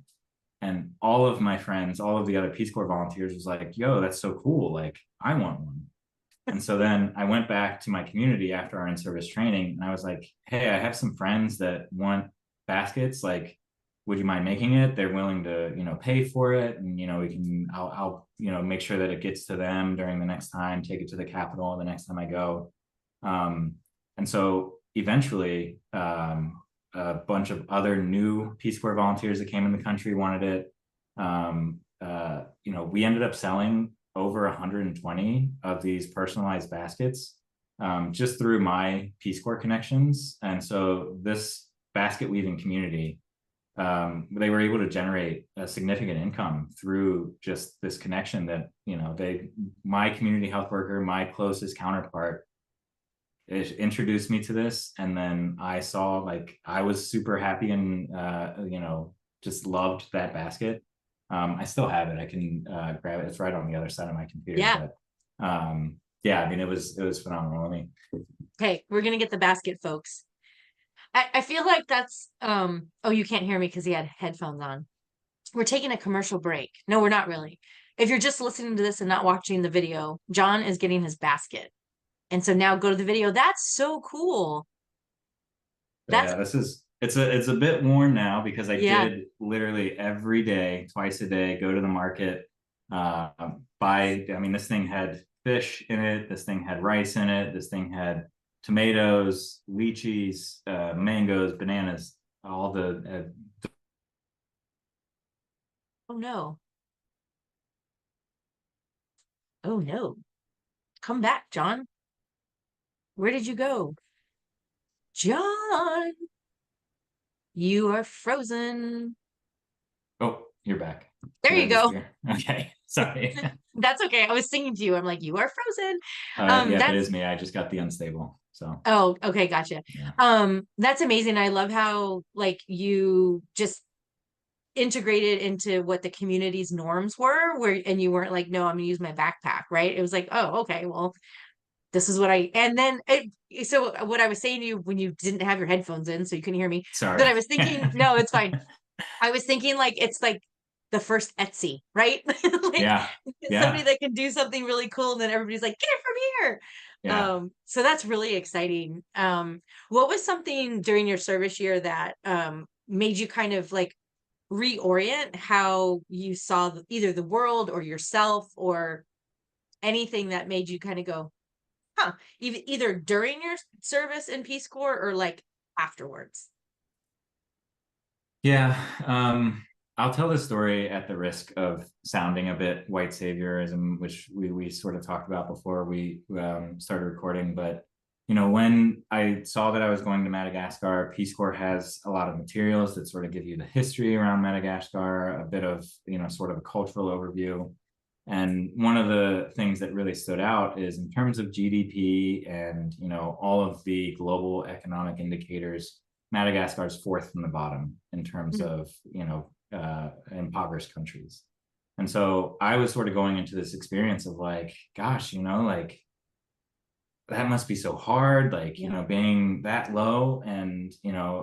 And all of my friends, all of the other Peace Corps volunteers was like, yo, that's so cool. Like, I want one. And so then I went back to my community after our in-service training and I was like, hey, I have some friends that want baskets. Like, would you mind making it? They're willing to, pay for it. And, I'll make sure that it gets to them during the next time, take it to the Capitol the next time I go. And so eventually, a bunch of other new Peace Corps volunteers that came in the country wanted it. We ended up selling over 120 of these personalized baskets just through my Peace Corps connections. And so this basket weaving community, they were able to generate a significant income through just this connection that, my community health worker, my closest counterpart, it introduced me to this. And then I saw, like, I was super happy and, just loved that basket. I still have it. I can grab it. It's right on the other side of my computer. Yeah. But it was phenomenal. Okay, we're gonna get the basket, folks. I feel like that's oh, you can't hear me because he had headphones on. We're taking a commercial break. No, we're not really. If you're just listening to this and not watching the video, John is getting his basket. And so now go to the video. That's so cool. It's a bit worn now because I did literally every day, twice a day, go to the market, this thing had fish in it. This thing had rice in it. This thing had tomatoes, lychees, mangoes, bananas, all the. Oh no. Oh no. Come back, John. Where did you go? John, you are frozen. Oh, you're back. There you go. Okay, sorry. That's okay. I was singing to you. I'm like, you are frozen. That is me. I just got the unstable. So. Oh, okay, gotcha. Yeah. That's amazing. I love how, like, you just integrated into what the community's norms were, and you weren't like, no, I'm gonna use my backpack, right? It was like, oh, okay, well, this is what so what I was saying to you when you didn't have your headphones in, so you couldn't hear me. Sorry. But I was thinking, no, it's fine. I was thinking, like, it's like the first Etsy, right? Somebody that can do something really cool, and then everybody's like, get it from here. Yeah. So that's really exciting. What was something during your service year that made you kind of like reorient how you saw either the world or yourself, or anything that made you kind of go, huh, either during your service in Peace Corps or like afterwards? Yeah. I'll tell this story at the risk of sounding a bit white saviorism, which we sort of talked about before we started recording. But, when I saw that I was going to Madagascar, Peace Corps has a lot of materials that sort of give you the history around Madagascar, a bit of, sort of a cultural overview. And one of the things that really stood out is in terms of GDP and, all of the global economic indicators, Madagascar is fourth from the bottom in terms Mm. of, impoverished countries. And so I was sort of going into this experience of like, gosh, like that must be so hard, like, Yeah. being that low. And,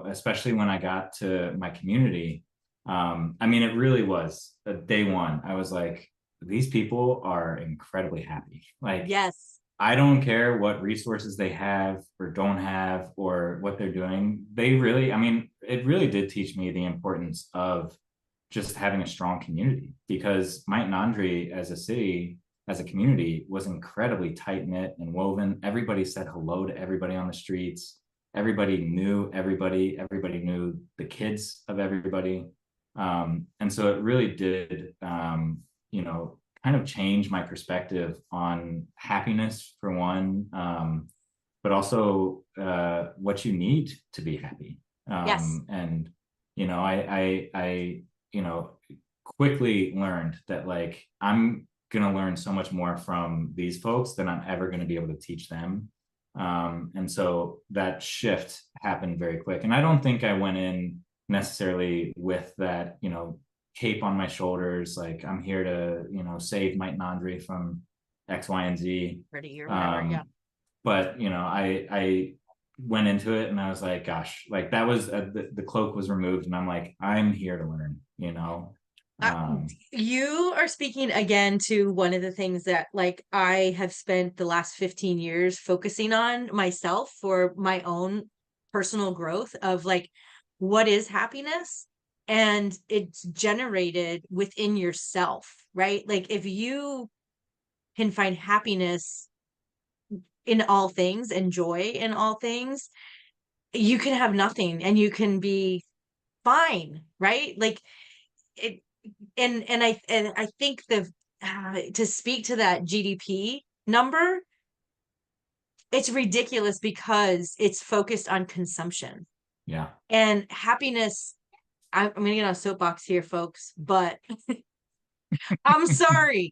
especially when I got to my community, I mean, it really was day one. I was like, these people are incredibly happy. Like, Yes. I don't care what resources they have or don't have or what they're doing. They really, I mean, it really did teach me the importance of just having a strong community, because Mike and Andre as a city, as a community, was incredibly tight knit and woven. Everybody said hello to everybody on the streets. Everybody knew everybody. Everybody knew the kids of everybody. And so it really did, kind of change my perspective on happiness for one, but also what you need to be happy. Yes. And I quickly learned that like I'm gonna learn so much more from these folks than I'm ever gonna be able to teach them. And so that shift happened very quick. And I don't think I went in necessarily with that, cape on my shoulders, like I'm here to, save Mike and Andre from X, Y, and Z. Pretty or whatever. Yeah. But I went into it and I was like, gosh, like that was the cloak was removed, and I'm like, I'm here to learn. You are speaking again to one of the things that like I have spent the last 15 years focusing on myself for my own personal growth of like, what is happiness? And it's generated within yourself, right? Like if you can find happiness in all things and joy in all things, you can have nothing and you can be fine, right? Like it, and I think the to speak to that GDP number, it's ridiculous because it's focused on consumption. Yeah. And happiness, I'm going to get on a soapbox here, folks, but I'm sorry.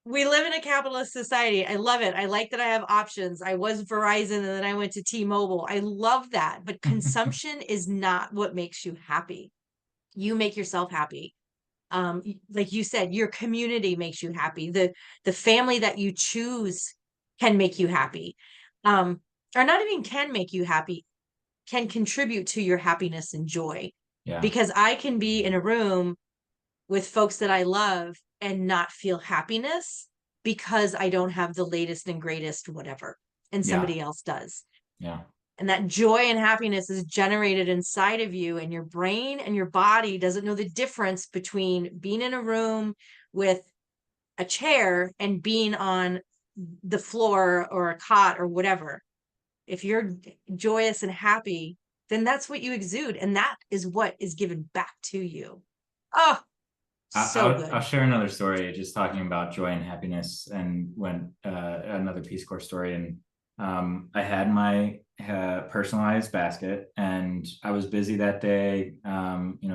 We live in a capitalist society. I love it. I like that I have options. I was Verizon and then I went to T-Mobile. I love that. But consumption is not what makes you happy. You make yourself happy. Like you said, your community makes you happy. The family that you choose can make you happy. Or not even can make you happy, can contribute to your happiness and joy. Yeah. Because I can be in a room with folks that I love and not feel happiness because I don't have the latest and greatest whatever, and Yeah. somebody else does. Yeah. And that joy and happiness is generated inside of you, and your brain and your body doesn't know the difference between being in a room with a chair and being on the floor or a cot or whatever. If you're joyous and happy, then that's what you exude, and that is what is given back to you. Oh, so I'll good. share another story, just talking about joy and happiness, and when another Peace Corps story. And I had my personalized basket, and I was busy that day,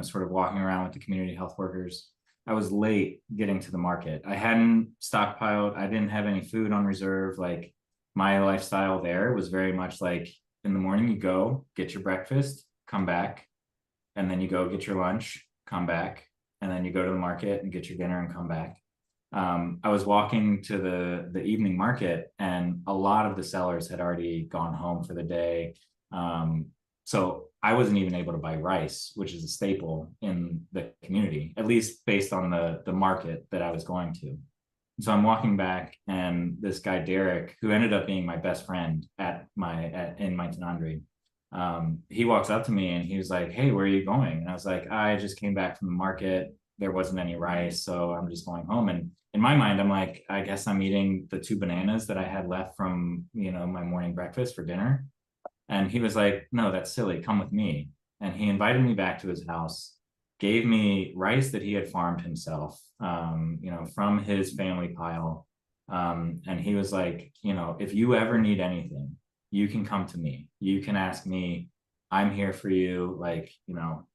sort of walking around with the community health workers. I was late getting to the market. I hadn't stockpiled. I didn't have any food on reserve. Like my lifestyle there was very much like in the morning, you go get your breakfast, come back, and then you go get your lunch, come back, and then you go to the market and get your dinner and come back. I was walking to the evening market, and a lot of the sellers had already gone home for the day. So I wasn't even able to buy rice, which is a staple in the community, at least based on the market that I was going to. So I'm walking back, and this guy Derek, who ended up being my best friend in my Tenandri, he walks up to me and he was like, "Hey, where are you going?" And I was like, "I just came back from the market. There wasn't any rice, so I'm just going home." And in my mind, I'm like, I guess I'm eating the 2 bananas that I had left from, my morning breakfast for dinner. And he was like, "No, that's silly. Come with me." And he invited me back to his house, gave me rice that he had farmed himself, from his family pile. And he was like, "If you ever need anything, you can come to me. You can ask me. I'm here for you." Like,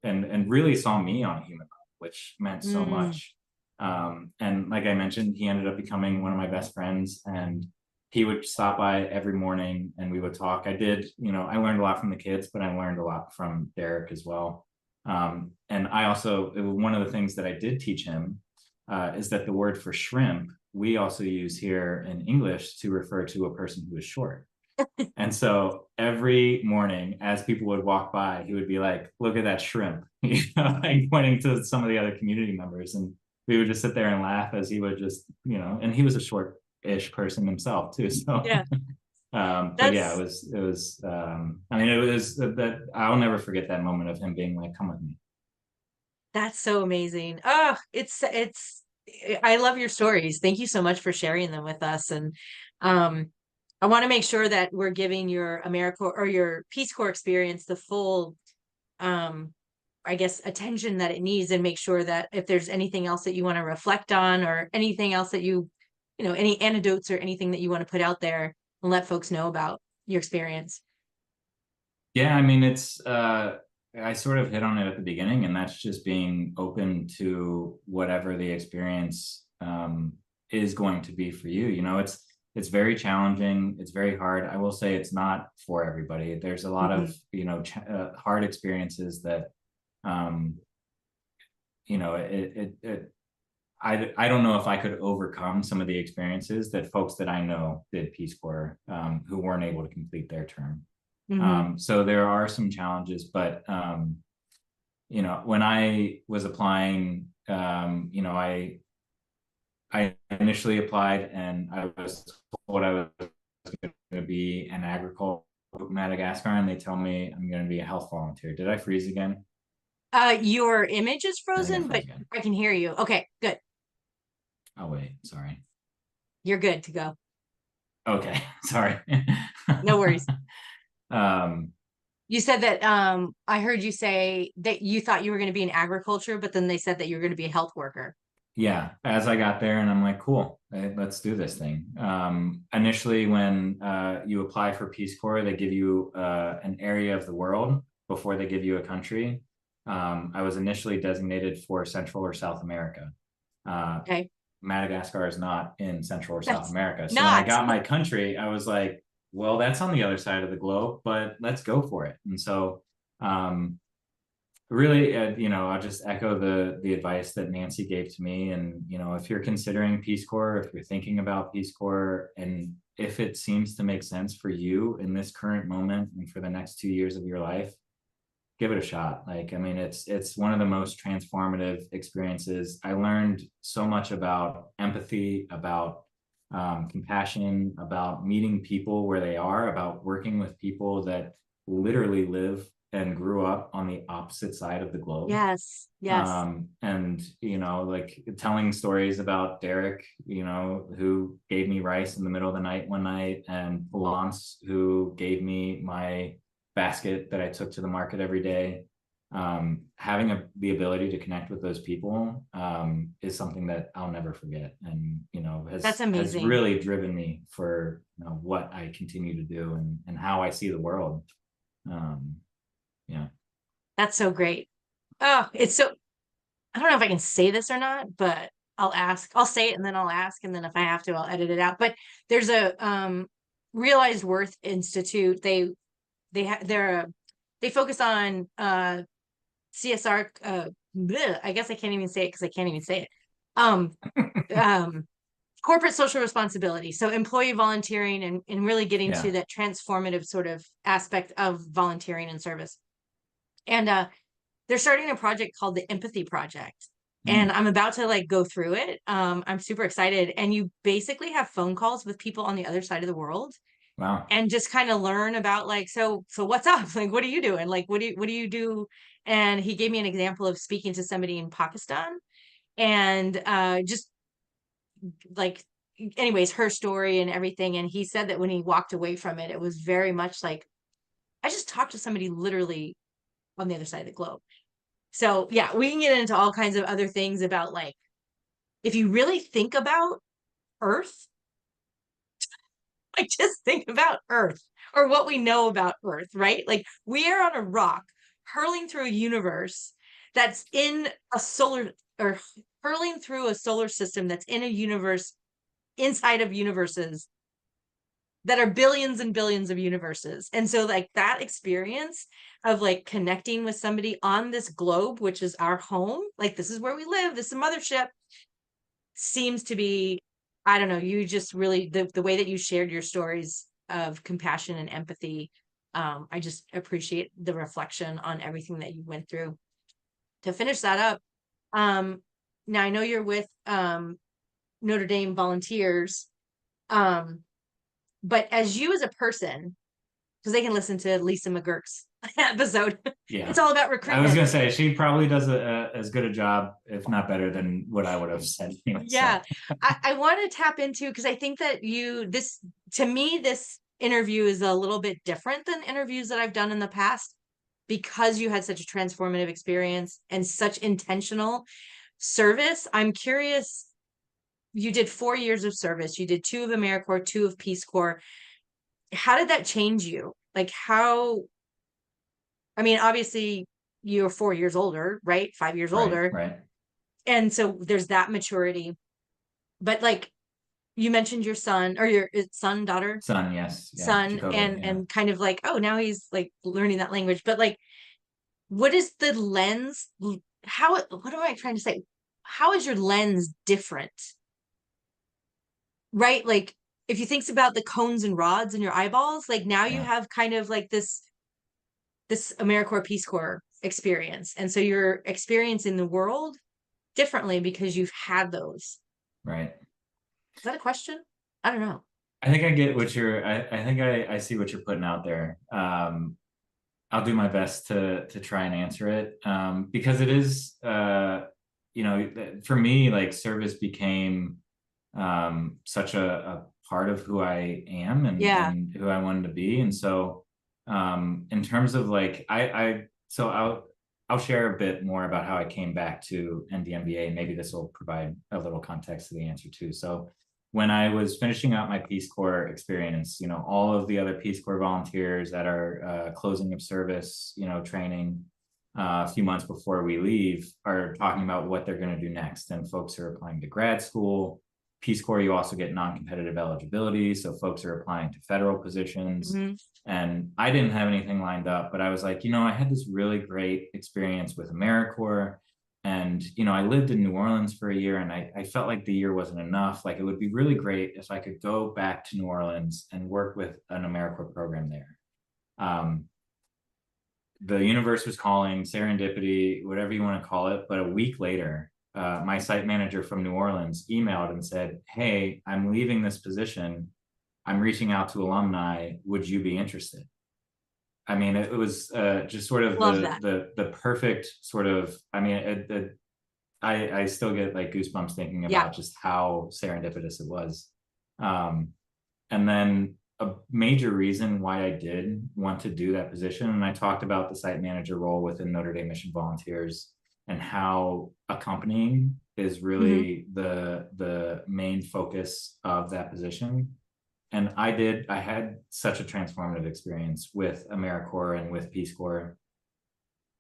and really saw me on a human level, which meant so much. And like I mentioned, he ended up becoming one of my best friends. And he would stop by every morning and we would talk. I learned a lot from the kids, but I learned a lot from Derek as well. And I also, one of the things that I did teach him is that the word for shrimp, we also use here in English to refer to a person who is short. And so every morning, as people would walk by, he would be like, "Look at that shrimp," like pointing to some of the other community members. And we would just sit there and laugh as he would just, and he was a short-ish person himself too. So, Yeah, but yeah, that's it was, I mean, it was that I'll never forget that moment of him being like, "Come with me." that's so amazing. Oh, I love your stories. Thank you so much for sharing them with us. And I want to make sure that we're giving your AmeriCorps or your Peace Corps experience the full um I guess attention that it needs, and make sure that if there's anything else that you want to reflect on, or anything else that any anecdotes or anything that you want to put out there and let folks know about your experience. Yeah, I mean, I sort of hit on it at the beginning, and that's just being open to whatever the experience is going to be for you. It's very challenging. It's very hard. I will say it's not for everybody. There's a lot Mhm. of, hard experiences that, um, I don't know if I could overcome some of the experiences that folks that I know did Peace Corps, who weren't able to complete their term. Mhm. So there are some challenges, but when I was applying, I initially applied and I was told I was going to be an agriculture Madagascar, and they tell me I'm going to be a health volunteer. Did I freeze again? Your image is I think I frozen, froze but again. I can hear you. Okay, good. Oh wait, sorry. You're good to go. Okay, sorry. No worries. um, You said that I heard you say that you thought you were going to be in agriculture, but then they said that you were going to be a health worker. yeah, as I got there and I'm like, cool, let's do this thing. Initially, when you apply for Peace Corps, they give you an area of the world before they give you a country. I was initially designated for Central or South America. Uh, Okay. Madagascar is not in Central or South That's America. So when I not. got my country, I was like, well, that's on the other side of the globe, but let's go for it. And so, really, I'll just echo the advice that Nancy gave to me. And if you're considering Peace Corps, if you're thinking about Peace Corps, and if it seems to make sense for you in this current moment and for the next 2 years of your life, give it a shot. Like, I mean, it's one of the most transformative experiences. I learned so much about empathy, about compassion, about meeting people where they are, about working with people that literally live and grew up on the opposite side of the globe. Yes. Yes. And like telling stories about Derek, who gave me rice in the middle of the night one night, and Lance, who gave me my basket that I took to the market every day. Having the ability to connect with those people is something that I'll never forget, and That's has amazing. really driven me for what I continue to do, and how I see the world. Um, yeah. That's so great. Oh, it's so, I don't know if I can say this or not, but I'll ask. I'll say it and then I'll ask, and then if I have to, I'll edit it out. But there's a Realized Worth Institute. They're they focus on CSR, I guess I can't even say it because I can't even say it. Um um Corporate social responsibility. So employee volunteering, and really getting to Yeah. that transformative sort of aspect of volunteering and service. And they're starting a project called the Empathy Project. And Mm. I'm about to like go through it. I'm super excited. And you basically have phone calls with people on the other side of the world, Wow. and just kind of learn about like, so what's up? Like, what are you doing? Like, what do you do? And he gave me an example of speaking to somebody in Pakistan, and just like, anyways, her story and everything. And he said that when he walked away from it, it was very much like, I just talked to somebody literally on the other side of the globe. So yeah, we can get into all kinds of other things about like, if you really think about Earth, like just think about Earth, or what we know about Earth, right? Like, we are on a rock hurling through a universe that's in a solar, or hurling through a solar system that's in a universe inside of universes that are billions and billions of universes. And so like that experience of like connecting with somebody on this globe, which is our home, like this is where we live, this is a mothership, seems to be, I don't know, you just really, the way that you shared your stories of compassion and empathy, I just appreciate the reflection on everything that you went through. To finish that up, now I know you're with Notre Dame Volunteers, but as you as a person, because they can listen to Lisa McGurk's episode, Yeah. it's all about I was recruitment. gonna say she probably does as good a job, if not better, than what I would have said. Anyway, Yeah, so. I want to tap into, because I think that to me, this interview is a little bit different than interviews that I've done in the past, because you had such a transformative experience and such intentional service. I'm curious, you did 4 years of service, you did 2 of AmeriCorps, 2 of Peace Corps. How did that change you? Like how, I mean, obviously you're 4 years older, right? 5 years older. Right. And so there's that maturity. But like you mentioned your son, or your son, daughter, Son, yes. Yeah. son, Jacoby, yeah. and kind of like, oh, now he's like learning that language. But like, what is the lens? How, what am I trying to say? How is your lens different? Right? Like if you think about the cones and rods in your eyeballs, like now you Yeah. have kind of like this AmeriCorps Peace Corps experience. And so you're experiencing the world differently because you've had those. Right. Is that a question? I don't know. I think I get what I think I see what you're putting out there. I'll do my best to try and answer it. Because it is, you know, for me, like service became such a part of who I am and who I wanted to be. And so in terms of like, so I'll share a bit more about how I came back to NDMVA. Maybe this will provide a little context to the answer too. So when I was finishing out my Peace Corps experience, you know, all of the other Peace Corps volunteers that are closing of service, you know, training a few months before we leave are talking about what they're going to do next. And folks are applying to grad school. Peace Corps, you also get non-competitive eligibility. So folks are applying to federal positions. Mm-hmm. And I didn't have anything lined up, but I was like, you know, I had this really great experience with AmeriCorps. And, you know, I lived in New Orleans for a year and I felt like the year wasn't enough. Like it would be really great if I could go back to New Orleans and work with an AmeriCorps program there. The universe was calling, serendipity, whatever you want to call it. But a week later, my site manager from New Orleans emailed and said, hey, I'm leaving this position. I'm reaching out to alumni. Would you be interested? I mean, it was just sort of the perfect sort of, I mean, I still get like goosebumps thinking about just how serendipitous it was. And then a major reason why I did want to do that position, and I talked about the site manager role within Notre Dame Mission Volunteers and how accompanying is really the main focus of that position. And I had such a transformative experience with AmeriCorps and with Peace Corps.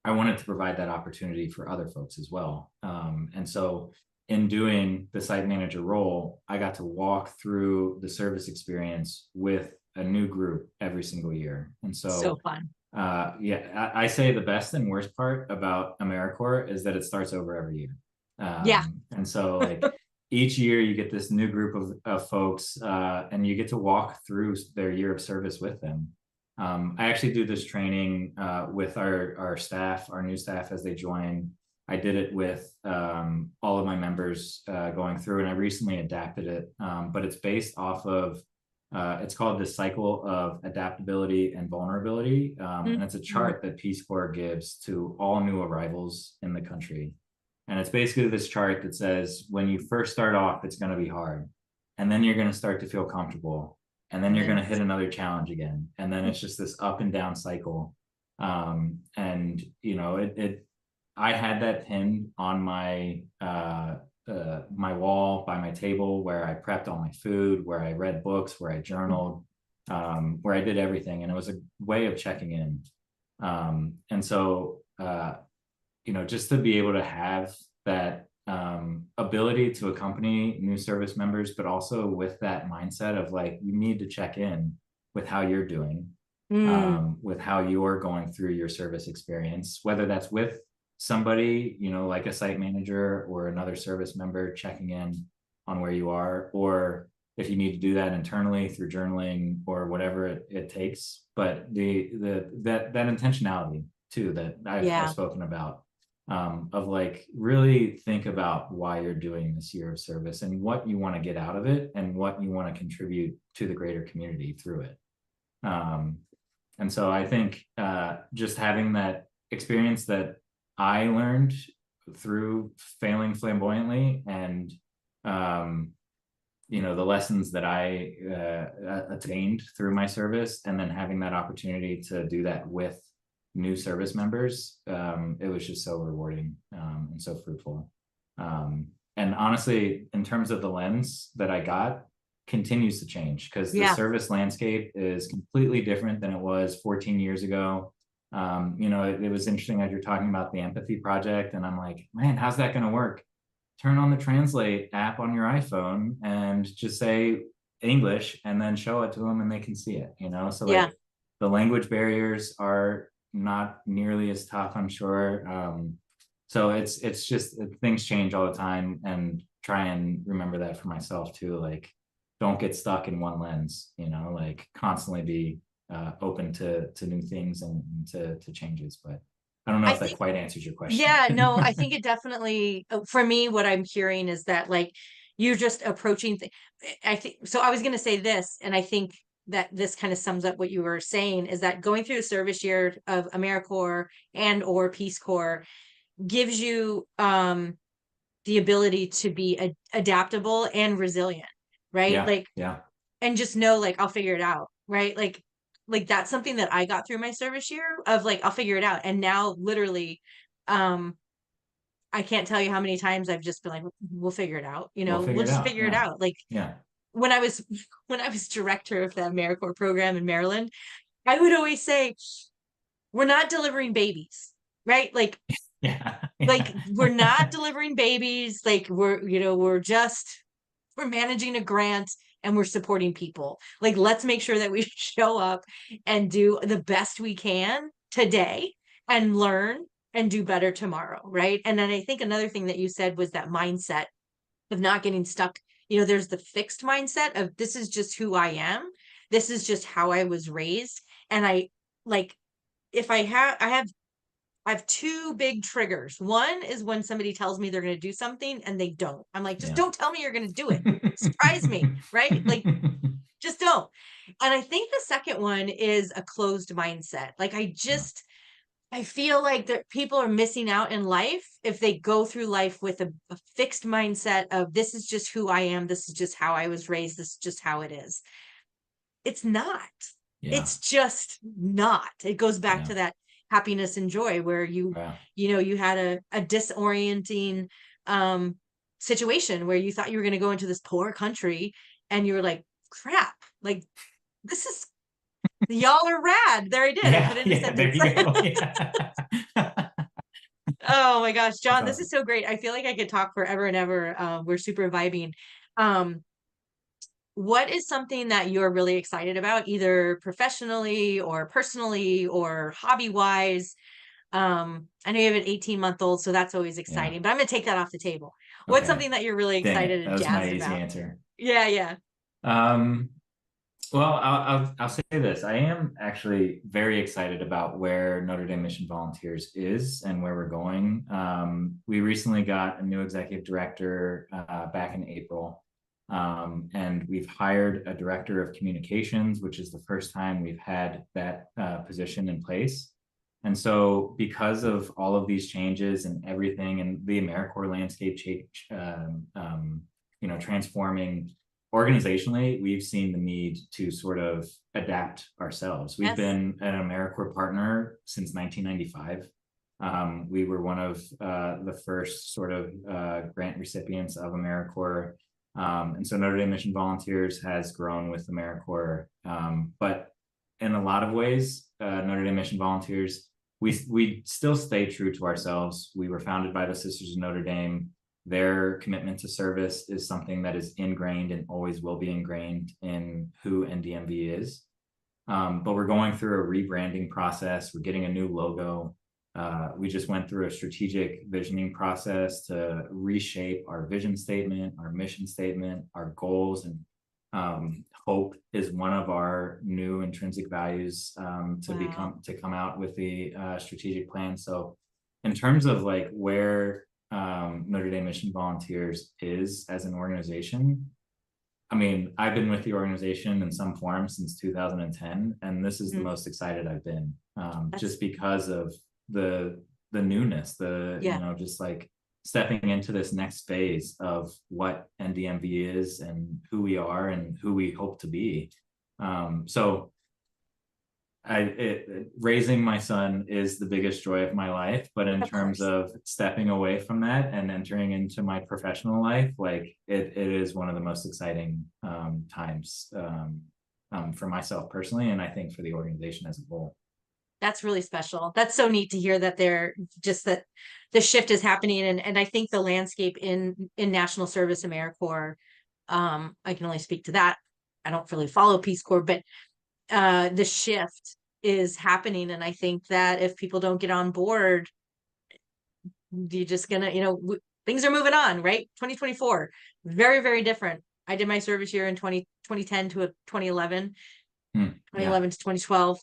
I wanted to provide that opportunity for other folks as well. And so in doing the site manager role, I got to walk through the service experience with a new group every single year. And so fun. I say the best and worst part about AmeriCorps is that it starts over every year. And so like each year you get this new group of folks and you get to walk through their year of service with them. I actually do this training with our staff, our new staff as they join. I did it with all of my members going through, and I recently adapted it, but it's based off of, it's called the cycle of adaptability and vulnerability. And it's a chart that Peace Corps gives to all new arrivals in the country. And it's basically this chart that says, when you first start off, it's going to be hard. And then you're going to start to feel comfortable. And then you're going to hit another challenge again. And then it's just this up and down cycle. And, you know, I had that pinned on my my wall by my table where I prepped all my food, where I read books, where I journaled, where I did everything. And it was a way of checking in. And so, you know, just to be able to have that ability to accompany new service members, but also with that mindset of like, you need to check in with how you're doing, with how you're going through your service experience, whether that's with somebody, you know, like a site manager or another service member checking in on where you are, or if you need to do that internally through journaling or whatever it takes. But that intentionality too that I've spoken about, of like really think about why you're doing this year of service and what you want to get out of it and what you want to contribute to the greater community through it. And so I think just having that experience that I learned through failing flamboyantly, and you know, the lessons that I attained through my service, and then having that opportunity to do that with new service members, it was just so rewarding and so fruitful. And honestly, in terms of the lens that I got, continues to change, because the service landscape is completely different than it was 14 years ago. You know, it was interesting as you're talking about the empathy project, and I'm like, man, how's that going to work? Turn on the translate app on your iPhone and just say English and then show it to them and they can see it, you know? So like the language barriers are not nearly as tough, I'm sure. So it's just, things change all the time, and try and remember that for myself too. Like, don't get stuck in one lens, you know, like constantly be open to new things and to changes. But I don't know if that quite answers your question. Yeah, no, I think it definitely, for me, what I'm hearing is that like you're just approaching I think so. I was going to say this, and I think that this kind of sums up what you were saying, is that going through a service year of AmeriCorps and or Peace Corps gives you the ability to be adaptable and resilient, right? And just know, like, I'll figure it out, right? Like that's something that I got through my service year of like, I'll figure it out. And now literally, I can't tell you how many times I've just been like, we'll figure it out, you know, we'll just figure it out. Like when I was director of the AmeriCorps program in Maryland, I would always say, we're not delivering babies, right? Like, like we're not delivering babies. Like we're managing a grant and we're supporting people. Like, let's make sure that we show up and do the best we can today and learn and do better tomorrow, right? And then I think another thing that you said was that mindset of not getting stuck. You know, there's the fixed mindset of, this is just who I am. This is just how I was raised. And I have two big triggers. One is when somebody tells me they're going to do something and they don't. I'm like, just don't tell me you're going to do it. Surprise me, right? Like, just don't. And I think the second one is a closed mindset. Like, I feel like that people are missing out in life if they go through life with a fixed mindset of, this is just who I am. This is just how I was raised. This is just how it is. It's not. It's just not. It goes back to that happiness and joy where you had a disorienting situation where you thought you were going to go into this poor country and you were like, crap, like this is, y'all are rad. There I did. I put it in a sentence. There you go. Oh my gosh, John, this is so great. I feel like I could talk forever and ever. We're super vibing. What is something that you're really excited about, either professionally or personally or hobby-wise? I know you have an 18-month-old, so that's always exciting, but I'm going to take that off the table. What's something that you're really excited and jazzed about? That was my easy answer. Yeah. Well, I'll say this. I am actually very excited about where Notre Dame Mission Volunteers is and where we're going. We recently got a new executive director back in April. And we've hired a director of communications, which is the first time we've had that position in place. And so because of all of these changes and everything, and the AmeriCorps landscape change, transforming organizationally, we've seen the need to sort of adapt ourselves. We've been an AmeriCorps partner since 1995. We were one of the first sort of grant recipients of AmeriCorps. And so Notre Dame Mission Volunteers has grown with AmeriCorps. But in a lot of ways, Notre Dame Mission Volunteers, we still stay true to ourselves. We were founded by the Sisters of Notre Dame. their commitment to service is something that is ingrained and always will be ingrained in who NDMV is. But we're going through a rebranding process. We're getting a new logo. We just went through a strategic visioning process to reshape our vision statement, our mission statement, our goals, and hope is one of our new intrinsic values to come out with the strategic plan. So in terms of like where Notre Dame Mission Volunteers is as an organization, I mean, I've been with the organization in some form since 2010, and this is the most excited I've been, just because of the newness, just like stepping into this next phase of what NDMV is and who we are and who we hope to be. So raising my son is the biggest joy of my life, but in terms of stepping away from that and entering into my professional life, like it is one of the most exciting times for myself personally, and I think for the organization as a whole. That's really special. That's so neat to hear that that the shift is happening. And I think the landscape in national service, AmeriCorps, I can only speak to that. I don't really follow Peace Corps, but the shift is happening. And I think that if people don't get on board, you're just gonna, things are moving on, right? 2024, very, very different. I did my service year in 2010 to 2011, 2011 to 2012.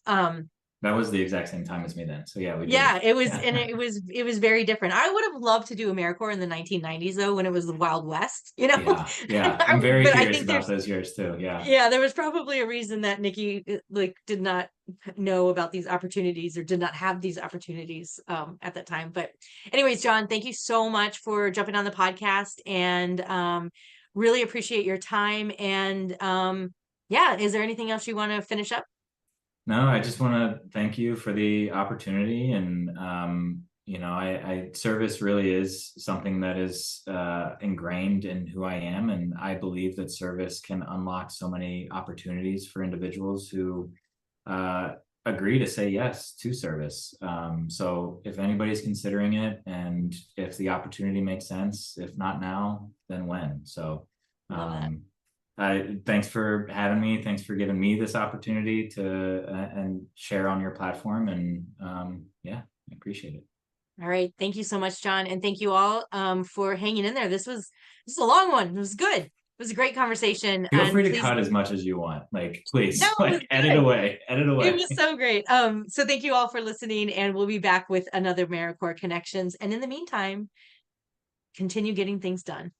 That was the exact same time as me then. So yeah, we did. Yeah, it was, and it was very different. I would have loved to do AmeriCorps in the 1990s though, when it was the Wild West, Yeah. I'm very curious about those years too. Yeah. Yeah, there was probably a reason that Nicki did not know about these opportunities or did not have these opportunities at that time. But anyways, John, thank you so much for jumping on the podcast, and really appreciate your time. And is there anything else you want to finish up? No, I just want to thank you for the opportunity, and service really is something that is ingrained in who I am, and I believe that service can unlock so many opportunities for individuals who agree to say yes to service. So if anybody's considering it, and if the opportunity makes sense, if not now, then when? So thanks for having me. Thanks for giving me this opportunity to and share on your platform. And I appreciate it. All right. Thank you so much, John. And thank you all for hanging in there. This was a long one. It was good. It was a great conversation. Feel free to cut as much as you want. Please, edit away. It was so great. So thank you all for listening, and we'll be back with another AmeriCorps Connections. And in the meantime, continue getting things done.